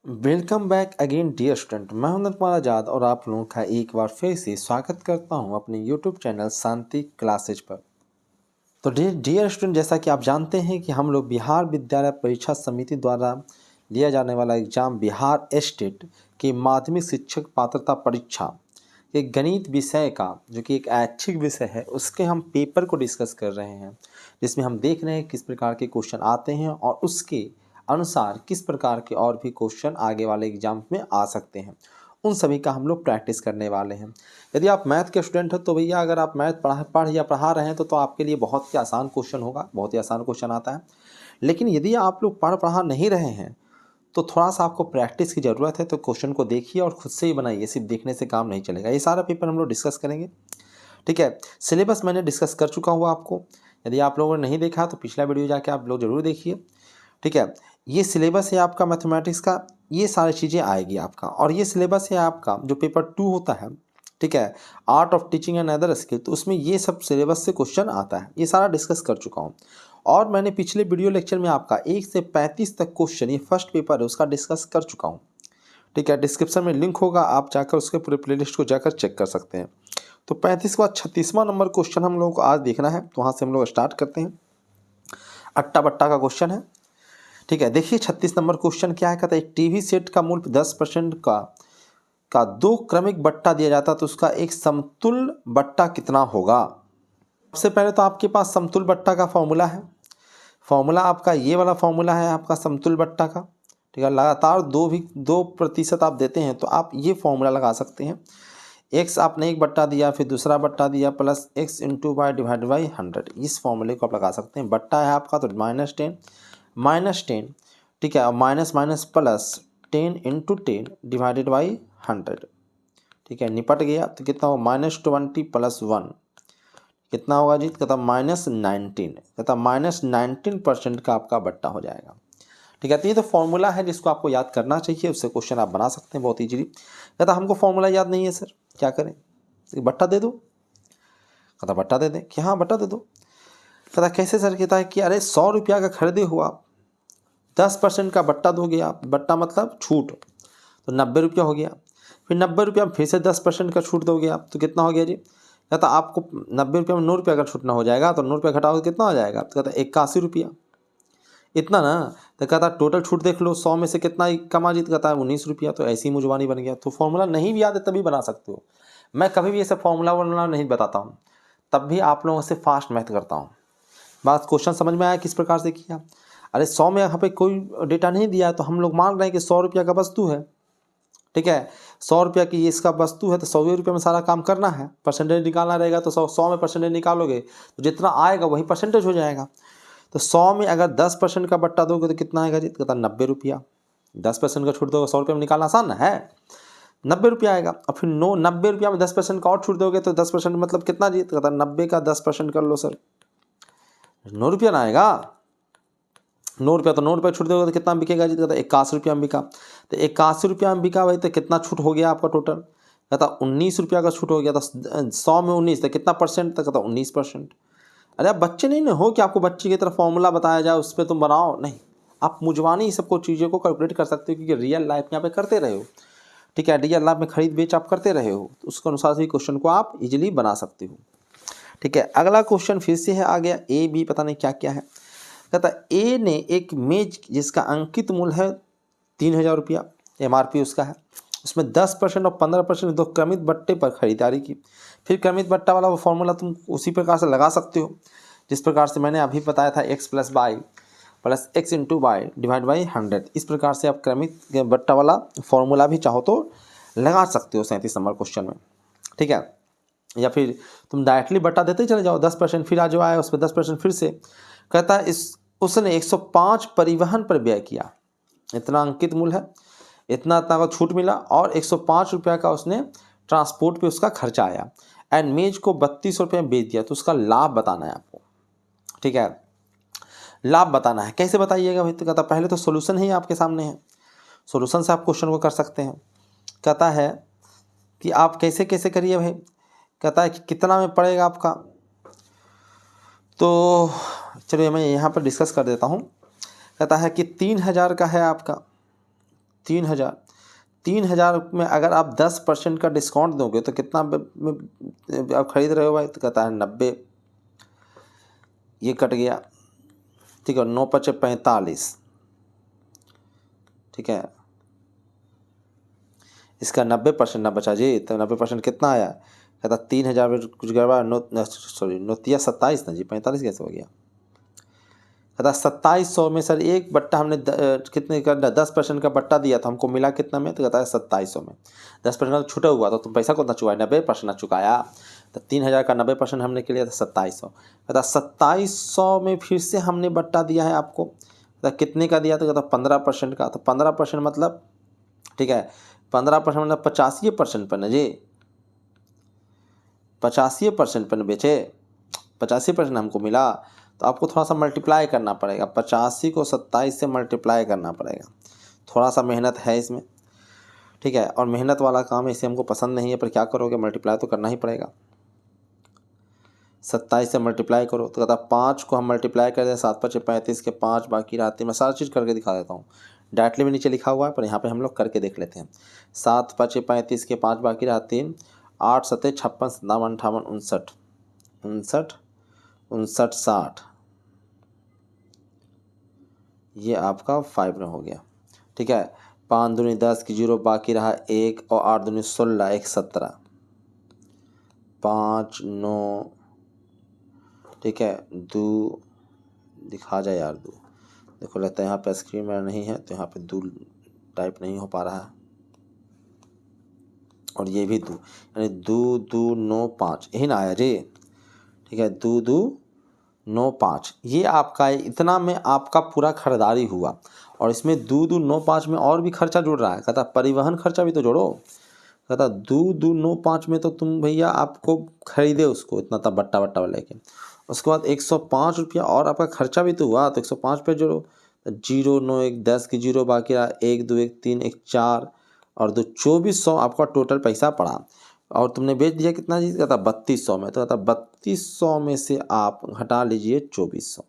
Welcome back again dear student. मैं हूं नंद कुमार आजाद और आप लोगों का एक बार फिर से स्वागत करता हूं अपने यूट्यूब चैनल शांति क्लासेज पर। तो डियर स्टूडेंट, जैसा कि आप जानते हैं कि हम लोग बिहार विद्यालय परीक्षा समिति द्वारा लिया जाने वाला एग्जाम बिहार स्टेट की माध्यमिक शिक्षक पात्रता परीक्षा एक गणित विषय का, जो कि एक ऐच्छिक विषय है, उसके हम पेपर को डिस्कस कर रहे हैं, जिसमें हम देख रहे हैं किस प्रकार के क्वेश्चन आते हैं और उसके अनुसार किस प्रकार के और भी क्वेश्चन आगे वाले एग्जाम में आ सकते हैं। उन सभी का हम लोग प्रैक्टिस करने वाले हैं। यदि आप मैथ के स्टूडेंट हो तो भैया, अगर आप मैथ पढ़ या पढ़ा रहे हैं तो आपके लिए बहुत ही आसान क्वेश्चन होगा, बहुत ही आसान क्वेश्चन आता है। लेकिन यदि आप लोग पढ़ा नहीं रहे हैं तो थोड़ा सा आपको प्रैक्टिस की ज़रूरत है। तो क्वेश्चन को देखिए और खुद से ही बनाइए, सिर्फ देखने से काम नहीं चलेगा। ये सारा पेपर हम लोग डिस्कस करेंगे, ठीक है। सिलेबस मैंने डिस्कस कर चुका हूँ आपको। यदि आप लोगों ने नहीं देखा तो पिछला वीडियो जाके आप लोग ज़रूर देखिए, ठीक है। ये सिलेबस है आपका मैथमेटिक्स का, ये सारी चीज़ें आएगी आपका। और ये सिलेबस है आपका जो पेपर 2 होता है, ठीक है, art of teaching and other skill, तो उसमें ये सब सिलेबस से क्वेश्चन आता है। ये सारा डिस्कस कर चुका हूँ। और मैंने पिछले वीडियो लेक्चर में आपका 1 से 35 तक क्वेश्चन, ये फर्स्ट पेपर है, उसका डिस्कस कर चुका हूँ, ठीक है। डिस्क्रिप्शन में लिंक होगा, आप जाकर उसके पूरे प्लेलिस्ट को जाकर चेक कर सकते हैं। तो 35 के बाद 36वां नंबर क्वेश्चन हम लोगों को आज देखना है, तो वहाँ से हम लोग स्टार्ट करते हैं। अट्टा बट्टा का क्वेश्चन है, ठीक है। देखिए 36 नंबर क्वेश्चन क्या है, कहता है एक टीवी सेट का मूल्य 10% का 2 क्रमिक बट्टा दिया जाता तो उसका एक समतुल बट्टा कितना होगा। सबसे पहले तो आपके पास समतुल बट्टा का फॉर्मूला है। फॉर्मूला आपका ये वाला फॉर्मूला है आपका समतुल बट्टा का, ठीक है। लगातार 2% आप देते हैं तो आप ये फॉर्मूला लगा सकते हैं। एक्स आपने एक बट्टा दिया, फिर दूसरा बट्टा दिया, plus x into y divide by 100, इस फॉर्मूले को आप लगा सकते हैं। बट्टा है आपका तो -10, ठीक है, और minus minus plus 10 into 10 divided by 100, ठीक है। निपट गया तो कितना हो, -20 प्लस 1 कितना होगा जी, कहता -19, कहता -19% का आपका बट्टा हो जाएगा, ठीक है। तो ये तो फॉर्मूला है जिसको आपको याद करना चाहिए, उससे क्वेश्चन आप बना सकते हैं बहुत ईजीली। कहता हमको फॉर्मूला याद नहीं है सर, क्या करें, बट्टा दे दो। कहता बट्टा दे दें कि हाँ बट्टा दे दो। कहता कैसे सर, कहता है कि अरे 100 रुपया का खरीदे हुआ 10% का बट्टा दोगे आप, बट्टा मतलब छूट, तो 90 रुपया हो गया। फिर 90 रुपया में फिर से 10% का छूट दोगे आप, तो कितना हो गया जी। कहता आपको 90 रुपया में 9 रुपया का छूटना हो जाएगा, तो 9 रुपया घटाओ तो कितना हो जाएगा, तो कहता 81 रुपया, इतना ना। तो कहता टोटल छूट देख लो, 100 में से कितना कमा जीत, कहता है 19 रुपया, तो ऐसी ही मुजवानी बन गया। तो फॉर्मूला नहीं भी याद है तभी बना सकते हो। मैं कभी भी ऐसे फॉर्मूला वॉर्मूला नहीं बताता हूँ, तब भी आप लोगों से फास्ट मैथ करता हूँ। बात क्वेश्चन समझ में आया किस प्रकार से किया। अरे 100 में यहाँ पे कोई डेटा नहीं दिया है, तो हम लोग मान रहे हैं कि 100 रुपया का वस्तु है, ठीक है। 100 रुपया की इसका वस्तु है, तो 100 रुपये में सारा काम करना है, परसेंटेज निकालना रहेगा। तो 100 में परसेंटेज निकालोगे तो जितना आएगा वही परसेंटेज हो जाएगा। तो 100 में अगर 10% का बट्टा दोगे तो कितना आएगा जी, कहता 90 रुपया। 10% का छूट दोगे, 100 रुपये में निकालना आसान है, 90 रुपया आएगा। और फिर 90 रुपया में 10% का और छूट दोगे तो 10% मतलब कितना जी, तो कहता 90 का 10% कर लो सर, 9 रुपया ना आएगा। 9 रुपया, तो 9 रुपया छूट दोगे तो कितना बिकेगा जी, कहता 81 रुपया में बिका। तो 81 रुपया में बिका भाई, तो कितना छूट हो गया आपका टोटल, कहता 19 रुपया का छूट हो गया। तो 100 में 19, तो कितना परसेंट, तो कहता 19%। अरे आप बच्चे नहीं ना हो कि आपको बच्चे की तरह फॉर्मूला बताया जाए उस पर तुम बनाओ, नहीं, आप मुजवानी सबको चीज़ों को कैलकुलेट कर सकते हो, क्योंकि रियल लाइफ यहाँ पे करते रहे हो, ठीक है। रियल लाइफ में खरीद बेच आप करते रहे हो, तो उसके अनुसार से क्वेश्चन को आप इजीली बना सकते हो, ठीक है। अगला क्वेश्चन फिर से है आ गया, ए बी पता नहीं क्या क्या है। कहता ए ने एक मेज जिसका अंकित मूल्य है 3000 रुपया, MRP उसका है, उसमें 10% और 15% दो क्रमित बट्टे पर खरीदारी की। फिर क्रमित बट्टा वाला वो फॉर्मूला तुम उसी प्रकार से लगा सकते हो जिस प्रकार से मैंने अभी बताया था, x plus y plus x into y divide by 100। इस प्रकार से आप क्रमित बट्टा वाला फॉर्मूला भी चाहो तो लगा सकते हो 37 नंबर क्वेश्चन में, ठीक है। या फिर तुम डायरेक्टली बट्टा देते ही चले जाओ, 10% फिर आज जो आया उस पर 10% फिर से। कहता है उसने 105 परिवहन पर व्यय किया, इतना अंकित मूल्य है, इतना का छूट मिला, और 105 रुपया का उसने ट्रांसपोर्ट पे उसका खर्चा आया, एंड मेज को 32 रुपये में बेच दिया, तो उसका लाभ बताना है आपको, ठीक है। लाभ बताना है, कैसे बताइएगा भाई, तो कहता पहले तो सोल्यूशन ही आपके सामने है, सोल्यूशन से आप क्वेश्चन को कर सकते हैं। कहता है कि आप कैसे कैसे करिए भाई, कहता है कि कितना में पड़ेगा आपका, तो चलिए मैं यहाँ पर डिस्कस कर देता हूँ। कहता है कि 3000 का है आपका, 3000। 3000 में अगर आप 10% का डिस्काउंट दोगे तो कितना आप खरीद रहे हो भाई? तो कहता है 90, ये कट गया, ठीक है। 9 × 5 = 45, ठीक है। इसका 90% ना बचा जी, तो 90% कितना आया? कहता 3000 में कुछ गड़बड़ा, 27 ना जी, 45 कैसे हो गया? कहता 2700 में सर एक बट्टा हमने कितने का 10% का बट्टा दिया था, हमको मिला कितना में? तो कहता है 2700 में। 10% का छूटा हुआ तो तुम पैसा कितना चुकाया? 90% ना चुकाया। तो 3000 का 90% हमने के लिया था 2700। कहता 2700 में फिर से हमने बट्टा दिया है आपको। कहता कितने का दिया? तो कहता 15% का। तो 15% मतलब, ठीक है, 15% मतलब 85% पर ना जी, 85% पर बेचे, 85% हमको मिला। तो आपको थोड़ा सा मल्टीप्लाई करना पड़ेगा, 85 को 27 से मल्टीप्लाई करना पड़ेगा। थोड़ा सा मेहनत है इसमें, ठीक है, और मेहनत वाला काम है, इसे हमको पसंद नहीं है, पर क्या करोगे, मल्टीप्लाई तो करना ही पड़ेगा। 27 से मल्टीप्लाई करो तो कहता 5 को हम मल्टीप्लाई कर दें, 7 × 5 = 35 के 5 बाकी रहते हैं। मैं सारा चीज़ करके दिखा देता हूँ, डायरेक्टली भी नीचे लिखा हुआ है, पर यहाँ पे हम लोग करके देख लेते हैं। 7 × 5 = 35 के 5 बाकी रहते हैं। 8 × 7 = 56, 57 × 58 59, 59 59 60, ये आपका 5 में हो गया, ठीक है। 5 दूनी 10 की 0 बाकी रहा 1, और 8 दूनी 16, 1 17, 5 9, ठीक है। 2 दिखा जाए यार, 2 देखो, लगता है यहाँ पे स्क्रीन में नहीं है, तो यहाँ पे 2 टाइप नहीं हो पा रहा है, और ये भी 2, यानी 2 2 9 5, यही ना आया जी, ठीक है। 2 2 9 5, ये आपका इतना में आपका पूरा खरीदारी हुआ। और इसमें 2 2 9 5 में और भी खर्चा जुड़ रहा है। कहता परिवहन खर्चा भी तो जोड़ो। कहता 2 2 9 5 में तो तुम भैया आपको खरीदे उसको इतना तब बट्टा बट्टा लेके, उसके बाद 105 रुपया और आपका खर्चा भी तो हुआ, तो 105 पे जोड़ो। 0 9 1 10 की 0 बाकी रहा 1 2 1 3 1 4 और 2 2400 आपका टोटल पैसा पड़ा। और तुमने बेच दिया कितना जी? कहता 3200 में। तो कहता 3200 में से आप घटा लीजिए 2400,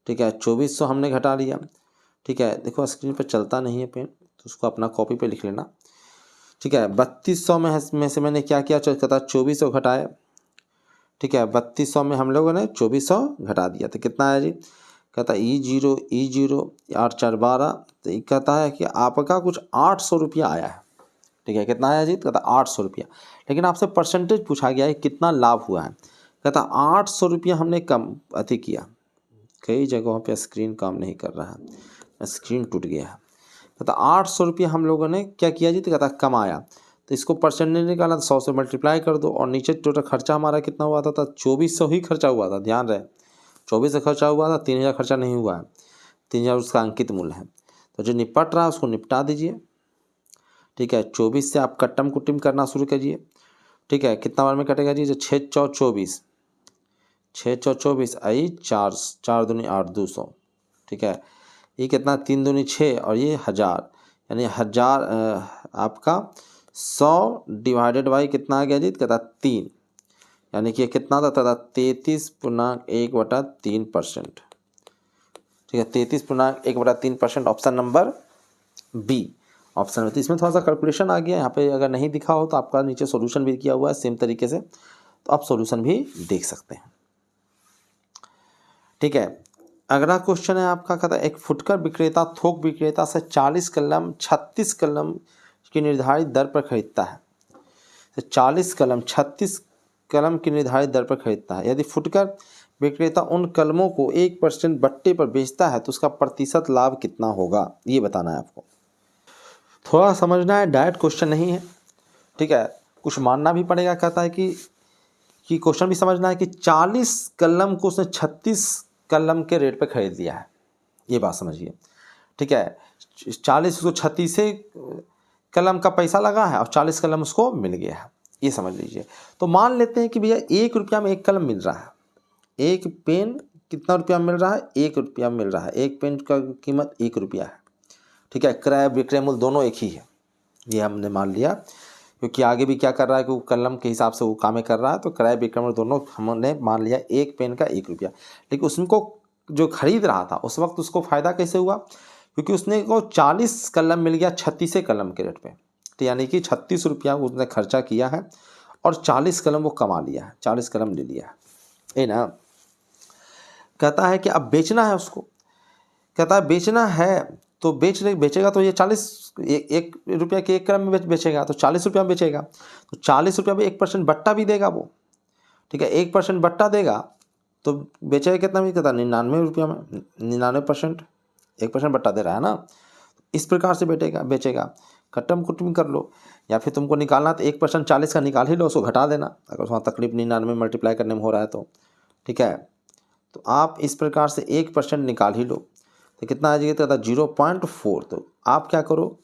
ठीक है। 2400 हमने घटा लिया, ठीक है। देखो स्क्रीन पर चलता नहीं है पेन, तो उसको अपना कॉपी पे लिख लेना, ठीक है। 3200 में से मैंने क्या किया? कहता 2400 घटाए, ठीक है। 3200 में हम लोगों ने 2400 घटा दिया, तो कितना आया जी? कहता E0 8 4 12, तो ये कहता है कि आपका कुछ 800 रुपया आया है, ठीक है। कितना आया जी? तो कहता 800 रुपया। लेकिन आपसे परसेंटेज पूछा गया है कितना लाभ हुआ है। कहता 800 रुपया हमने कम अति किया। कई जगहों पे स्क्रीन काम नहीं कर रहा है, स्क्रीन टूट गया है। कहता 800 रुपया हम लोगों ने क्या किया जी? तो कहता कमाया। तो इसको परसेंटेज निकालना, तो 100 से मल्टीप्लाई कर दो, और नीचे टोटल खर्चा हमारा कितना हुआ था? 2400 ही खर्चा हुआ था, ध्यान रहे, 2400 खर्चा हुआ था, 3000 खर्चा नहीं हुआ है। 3000 उसका अंकित मूल्य है। तो जो निपट रहा है उसको निपटा दीजिए, ठीक है। 24 से आप कट्टम कुट्टिम करना शुरू कीजिए, ठीक है। कितना बार में कटेगा जी? 6 4 24, 6 4 24 आई 4 4 दूनी 8 200, ठीक है। ये कितना? 3 दूनी 6 और ये 1000, यानी 1000 आपका 100 डिवाइडेड बाई कितना आ गया जी? कहता 3, यानी कि कितना था? 33.1/3%, ठीक है। 33.1/3%, ऑप्शन नंबर बी ऑप्शन में। तो इसमें थोड़ा सा कैलकुलेशन आ गया यहाँ पे, अगर नहीं दिखा हो तो आपका नीचे सॉल्यूशन भी किया हुआ है सेम तरीके से, तो आप सॉल्यूशन भी देख सकते हैं, ठीक है। अगला क्वेश्चन है आपका, कहता है एक फुटकर विक्रेता थोक विक्रेता से 40 कलम 36 कलम की निर्धारित दर पर खरीदता है। तो 40 कलम 36 कलम की निर्धारित दर पर खरीदता है। यदि फुटकर विक्रेता उन कलमों को 1% बट्टे पर बेचता है तो उसका प्रतिशत लाभ कितना होगा, ये बताना है आपको। थोड़ा समझना है, डायरेक्ट क्वेश्चन नहीं है, ठीक है, कुछ मानना भी पड़ेगा। कहता है कि क्वेश्चन भी समझना है कि 40 कलम को उसने 36 कलम के रेट पे खरीद लिया है, ये बात समझिए, ठीक है। 40 उसको 36 कलम का पैसा लगा है और 40 कलम उसको मिल गया है, ये समझ लीजिए। तो मान लेते हैं कि भैया 1 रुपया में 1 कलम मिल रहा है, एक पेन कितना रुपया मिल रहा है? 1 रुपया मिल रहा है, एक पेन का कीमत 1 रुपया है, ठीक है। क्रय विक्रय मूल्य दोनों एक ही है, ये हमने मान लिया, क्योंकि आगे भी क्या कर रहा है कि वो कलम के हिसाब से वो काम कर रहा है, तो क्रय विक्रय मूल्य दोनों हमने मान लिया, एक पेन का 1 रुपया। लेकिन उसको जो खरीद रहा था उस वक्त उसको फ़ायदा कैसे हुआ? क्योंकि उसने को 40 कलम मिल गया 36 कलम के रेट पे। तो यानी कि 36 रुपया उसने खर्चा किया है और 40 कलम वो कमा लिया है, 40 कलम ले लिया है। ये ना कहता है कि अब बेचना है उसको, कहता है बेचना है तो बेचेगा तो ये 1 रुपया के 1 कलम में बेचेगा तो 40 रुपया में बेचेगा, तो 40 रुपया में 1% बट्टा भी देगा वो, ठीक है। 1% बट्टा देगा तो बेचेगा कितना में, कहता 99 रुपया में, 99%, 1% बट्टा दे रहा है ना। इस प्रकार से बेचेगा। खत्म कुटुम कर लो, या फिर तुमको निकालना तो 1% 40 का निकाल ही लो, उसको घटा देना अगर वहाँ तकलीफ 99 मल्टीप्लाई करने में हो रहा है तो, ठीक है। तो आप इस प्रकार से 1% निकाल ही लो तो कितना आ जाएगा, कहता 0.4। तो आप क्या करो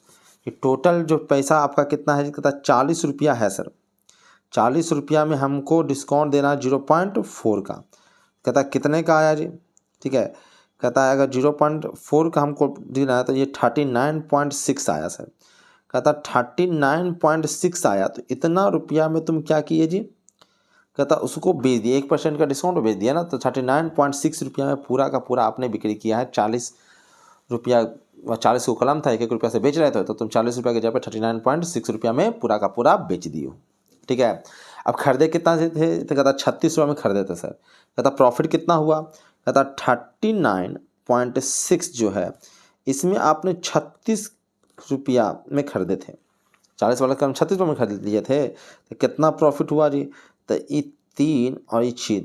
कि टोटल जो पैसा आपका कितना है, कहता 40 रुपया है सर, 40 रुपया में हमको डिस्काउंट देना है 0.4 का। कहता कितने का आया जी, ठीक है। कहता है अगर 0.4 का हमको देना है तो ये 39.6 आया सर। कहता 39.6 आया, तो इतना रुपया में तुम क्या किए जी, कहता उसको बेच दिया, 1% का डिस्काउंट बेच दिया ना, तो 39.6 रुपया में पूरा का पूरा आपने बिक्री किया है। 40 रुपया, 40 को कलम था, 1 रुपया से बेच रहे थे, तो तुम 40 रुपया के जगह पे 39.6 रुपया में पूरा का पूरा बेच दियो, ठीक है। अब खरीदे कितना से थे, तो कहता 36 रुपया में खरीदे थे सर। कहता प्रॉफिट कितना हुआ, कहता 39.6 जो है इसमें आपने 36 रुपया में खरीदे थे, 40 वाला कलम 36 रुपये में खरीद लिए थे, तो कितना प्रॉफिट हुआ जी, तो ये 3 और ये 6,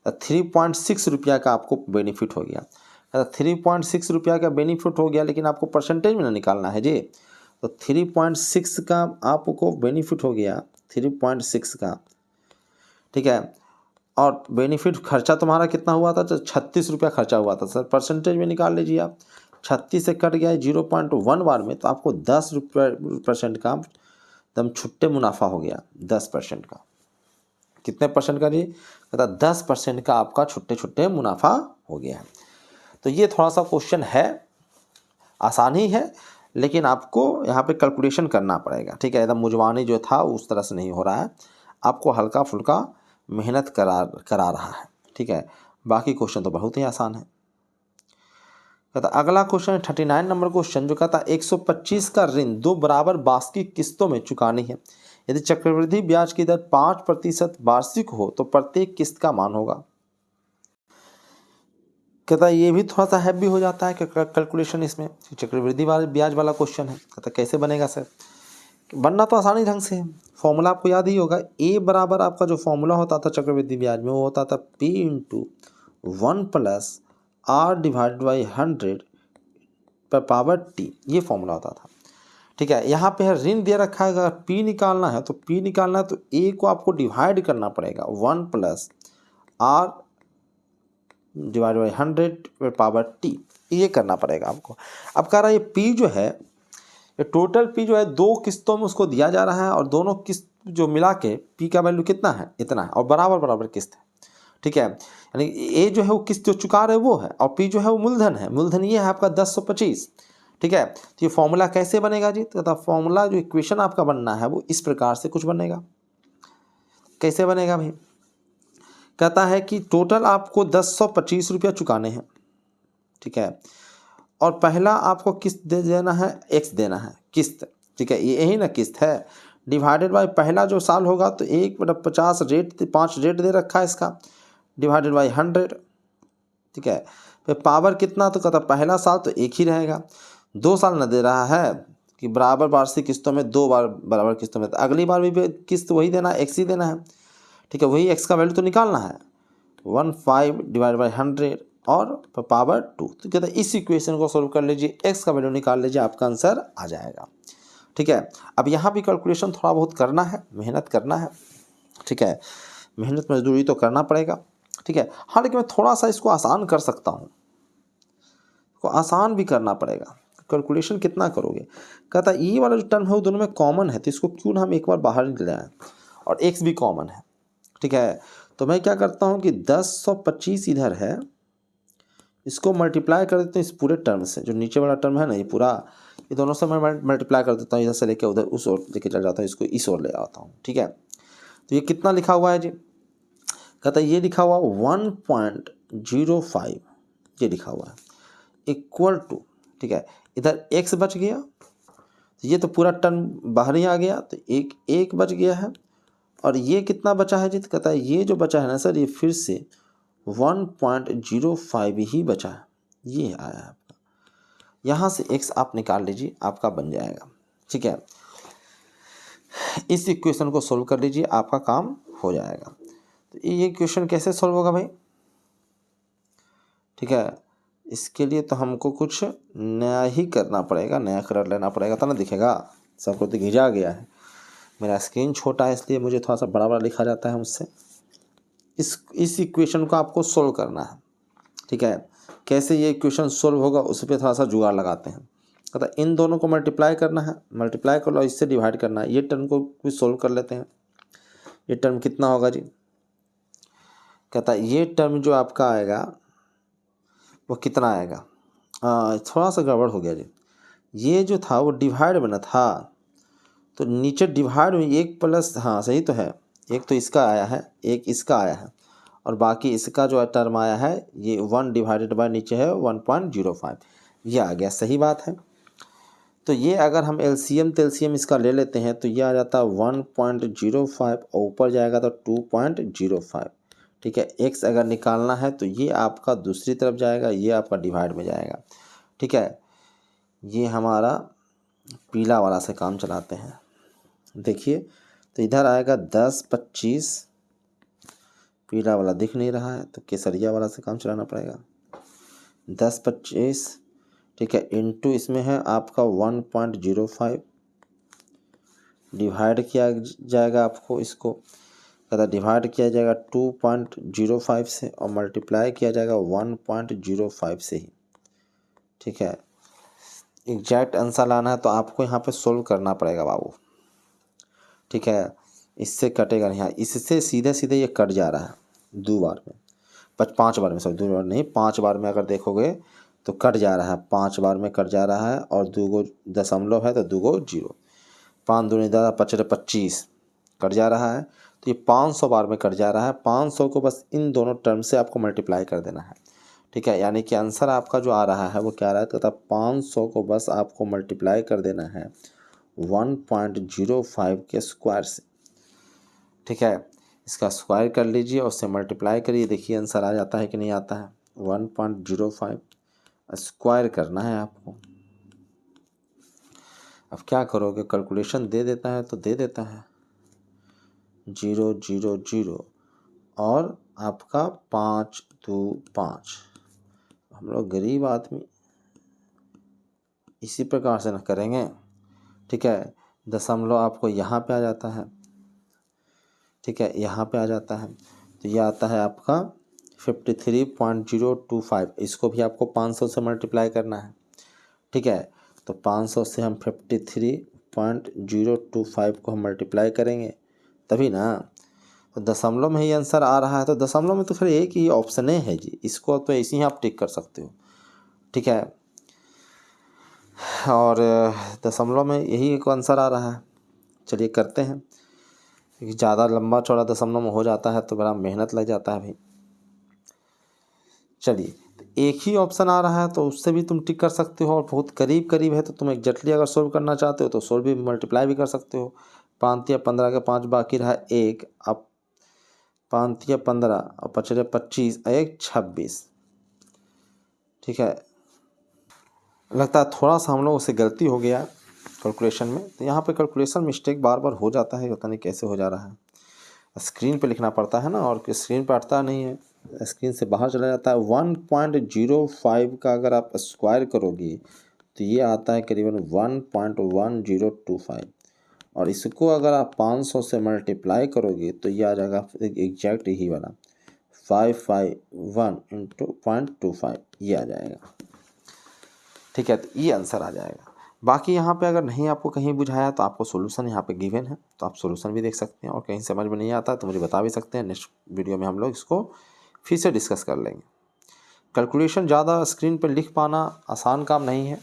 3.6 रुपया का आपको बेनिफिट हो गया। 3.6 रुपया का बेनिफिट हो गया, लेकिन आपको परसेंटेज में ना निकालना है जी। तो 3.6 का आपको बेनिफिट हो गया, 3.6 का, ठीक है। और बेनिफिट खर्चा तुम्हारा कितना हुआ था, तो 36 रुपया खर्चा हुआ था सर। परसेंटेज में निकाल लीजिए आप, 36 से कट गया 0.1 बार में, तो आपको 10% का एकदम छुट्टे मुनाफा हो गया। 10% का, कितने परसेंट का जी, कहता 10% का आपका छुट्टे छुट्टे मुनाफा हो गया है। तो ये थोड़ा सा क्वेश्चन है, आसान ही है, लेकिन आपको यहाँ पे कैलकुलेशन करना पड़ेगा, ठीक है। एकदम मुजवानी जो था उस तरह से नहीं हो रहा है, आपको हल्का फुल्का मेहनत करा रहा है, ठीक है। बाकी क्वेश्चन तो बहुत ही आसान है। कहता अगला क्वेश्चन है 39 नंबर क्वेश्चन, जो कहता 125 का ऋण 2 बराबर वार्षिक किस्तों में चुकानी है। यदि चक्रवृद्धि ब्याज की दर 5% वार्षिक हो तो प्रत्येक किस्त का मान होगा। कहता ये भी थोड़ा सा हैवी हो जाता है कैलकुलेशन इसमें, चक्रवृद्धि ब्याज वाला क्वेश्चन है। कहता कैसे बनेगा सर, बनना तो आसानी ढंग से है, फॉर्मूला आपको याद ही होगा। ए बराबर आपका जो फॉर्मूला होता था चक्रवृद्धि ब्याज में, वो होता था P × 1 + R/100 पर पावर T, ये फॉर्मूला होता था, ठीक है। यहाँ पे है ऋण दे रखा है, अगर P निकालना है तो P निकालना है तो A को आपको डिवाइड करना पड़ेगा, 1 + R/100 पर पावर T, ये करना पड़ेगा आपको। अब कह रहा है ये P जो है, ये टोटल P जो है 2 किस्तों में उसको दिया जा रहा है, और दोनों किस्त जो मिला के P का वैल्यू कितना है, इतना है, और बराबर बराबर किस्त है, ठीक है। यानी A जो है वो किस्त जो चुका रहे वो है, और P जो है वो मूलधन है। मूलधन ये है आपका 1025, ठीक है। तो ये फॉर्मूला कैसे बनेगा जी, तो फॉर्मूला जो इक्वेशन आपका बनना है वो इस प्रकार से कुछ बनेगा। कैसे बनेगा भाई, कहता है कि टोटल आपको 1025 रुपया चुकाने हैं, ठीक है। और पहला आपको किस्त दे देना है, x देना है किस्त, ठीक है। ये यही ना किस्त है, डिवाइडेड बाय पहला जो साल होगा तो 1/50 रेट, 5 रेट दे रखा है इसका, डिवाइडेड बाय 100, ठीक है। फिर पावर कितना, तो कहता पहला साल तो 1 ही रहेगा, 2 साल न दे रहा है कि बराबर वार्षिक किस्तों में 2 बार बराबर किस्तों में, तो अगली बार भी किस्त वही देना है, x ही देना है, ठीक है। वही x का वैल्यू तो निकालना है, 15 डिवाइड बाई 100 और पावर 2। तो कहते हैं इस इक्वेशन को सॉल्व कर लीजिए, x का वैल्यू निकाल लीजिए, आपका आंसर आ जाएगा, ठीक है। अब यहाँ भी कैलकुलेशन थोड़ा बहुत करना है, मेहनत करना है, ठीक है। मेहनत मजदूरी तो करना पड़ेगा, ठीक है। हाँ, लेकिन मैं थोड़ा सा इसको आसान कर सकता हूँ, इसको आसान भी करना पड़ेगा। कैलकुलेशन कितना करोगे, कहता ये वाला जो टर्म है वो दोनों में कॉमन है, तो इसको क्यों ना हम एक बार बाहर ले आएँ, और x भी कॉमन है, ठीक है। तो मैं क्या करता हूँ कि 1025 इधर है, इसको मल्टीप्लाई कर देते हैं इस पूरे टर्म से, जो नीचे वाला टर्म है ना ये पूरा, ये दोनों से मैं मल्टीप्लाई कर देता हूँ, इधर से लेके उधर उस ओर लेके चल जाता हूँ, इसको इस ओर ले आता हूँ, ठीक है। तो ये कितना लिखा हुआ है जी, कहता है ये लिखा हुआ 1.05, ये लिखा हुआ है इक्वल टू, ठीक है। इधर x बच गया, तो ये तो पूरा टर्म बाहर ही आ गया, तो एक बच गया है। और ये कितना बचा है जी, तो कहता है ये जो बचा है ना सर, ये फिर से 1.05 ही बचा है, ये आया है आपका। यहाँ से x आप निकाल लीजिए, आपका बन जाएगा। ठीक है, इस इक्वेशन को सोल्व कर लीजिए, आपका काम हो जाएगा। तो ये इक्वेशन कैसे सोल्व होगा भाई? ठीक है, इसके लिए तो हमको कुछ नया ही करना पड़ेगा, नया कर लेना पड़ेगा, तब ना दिखेगा। सबको तो घिजा गया है, मेरा स्क्रीन छोटा है इसलिए मुझे थोड़ा सा बड़ा बड़ा लिखा जाता है मुझसे। इस इक्वेशन को आपको सोल्व करना है। ठीक है, कैसे ये इक्वेशन सोल्व होगा उस पर थोड़ा सा जुगाड़ लगाते हैं। कहता है इन दोनों को मल्टीप्लाई करना है, मल्टीप्लाई कर लो, इससे डिवाइड करना है। ये टर्म को भी सोल्व कर लेते हैं। ये टर्म कितना होगा जी? कहता है ये टर्म जो आपका आएगा वो कितना आएगा? थोड़ा सा गड़बड़ हो गया जी। ये जो था वो डिवाइड में ना था, तो नीचे डिवाइड में एक प्लस, हाँ सही तो है, एक तो इसका आया है, एक इसका आया है, और बाकी इसका जो टर्म आया है ये 1 डिवाइडेड बाय नीचे है 1.05, ये आ गया। सही बात है। तो ये अगर हम एलसीएम तेलसीएम इसका ले लेते हैं तो ये आ जाता है 1.05 और ऊपर जाएगा तो 2.05। ठीक है, x अगर निकालना है तो ये आपका दूसरी तरफ जाएगा, ये आपका डिवाइड में जाएगा। ठीक है, ये हमारा पीला वाला से काम चलाते हैं। देखिए, तो इधर आएगा 10 25, पीला वाला दिख नहीं रहा है तो केसरिया वाला से काम चलाना पड़ेगा। 10 25, ठीक है, इनटू इसमें है आपका 1.05, डिवाइड किया जाएगा आपको, इसको कहता डिवाइड किया जाएगा 2.05 से और मल्टीप्लाई किया जाएगा 1.05 से ही। ठीक है, एग्जैक्ट आंसर लाना है तो आपको यहाँ पे सोल्व करना पड़ेगा बाबू। ठीक है, इससे कटेगा नहीं, इससे सीधे सीधे ये कट जा रहा है 2 बार में, 5 बार में, सॉरी 2 बार नहीं, 5 बार में अगर देखोगे तो कट जा रहा है, 5 बार में कट जा रहा है। और 2 गो दशमलव है तो 2 गो 0, 5 दूनी 10 5 25 कट जा रहा है, तो ये 500 बार में कट जा रहा है। 500 को बस इन दोनों टर्म से आपको मल्टीप्लाई कर देना है। ठीक है, यानी कि आंसर आपका जो आ रहा है वो क्या आ रहा है, तो 500 को बस आपको मल्टीप्लाई कर देना है 1.05 के स्क्वायर से। ठीक है, इसका स्क्वायर कर लीजिए और उससे मल्टीप्लाई करिए, देखिए आंसर आ जाता है कि नहीं आता है। 1.05 स्क्वायर करना है आपको। अब क्या करोगे, कैलकुलेशन दे देता है तो दे देता है 0 0 0 और आपका 5 2 5। हम लोग गरीब आदमी इसी प्रकार से न करेंगे। ठीक है, दशमलव आपको यहाँ पे आ जाता है। ठीक है, यहाँ पे आ जाता है, तो ये आता है आपका 53.025। इसको भी आपको 500 से मल्टीप्लाई करना है। ठीक है, तो 500 से हम 53.025 को हम मल्टीप्लाई करेंगे तभी ना, तो दशमलव में ही आंसर आ रहा है। तो दशमलव में तो खैर एक ही ऑप्शन है जी, इसको तो ऐसे ही आप टिक कर सकते हो। ठीक है, और दशमलव में यही एक आंसर आ रहा है। चलिए करते हैं, क्योंकि ज़्यादा लंबा चौड़ा दशमलव में हो जाता है तो बड़ा मेहनत लग जाता है भाई। चलिए, तो एक ही ऑप्शन आ रहा है तो उससे भी तुम टिक कर सकते हो, और बहुत करीब करीब है तो तुम एग्जैक्टली अगर सोल्व करना चाहते हो तो सोल्व भी मल्टीप्लाई भी कर सकते हो। 5 15 के 5 बाकी रहा 1, अब 5 15 और 5 25 1 26। ठीक है, लगता है थोड़ा सा हम लोगों से गलती हो गया कैलकुलेशन में, तो यहाँ पे कैलकुलेशन मिस्टेक बार बार हो जाता है, पता नहीं कैसे हो जा रहा है। स्क्रीन पे लिखना पड़ता है ना, और स्क्रीन पे अटता नहीं है, स्क्रीन से बाहर चला जाता है। 1.05 का अगर आप स्क्वायर करोगे तो ये आता है करीबन 1.1025, और इसको अगर आप 500 से मल्टीप्लाई करोगे तो ये आ जाएगा एग्जैक्ट यही वाला 551 इंटू 0.25, ये आ जाएगा। ठीक है, तो ये आंसर आ जाएगा। बाकी यहाँ पे अगर नहीं आपको कहीं बुझाया तो आपको सोल्यूशन यहाँ पे गिवन है, तो आप सोल्यूशन भी देख सकते हैं, और कहीं समझ में नहीं आता तो मुझे बता भी सकते हैं। नेक्स्ट वीडियो में हम लोग इसको फिर से डिस्कस कर लेंगे। कैलकुलेशन ज़्यादा स्क्रीन पर लिख पाना आसान काम नहीं है।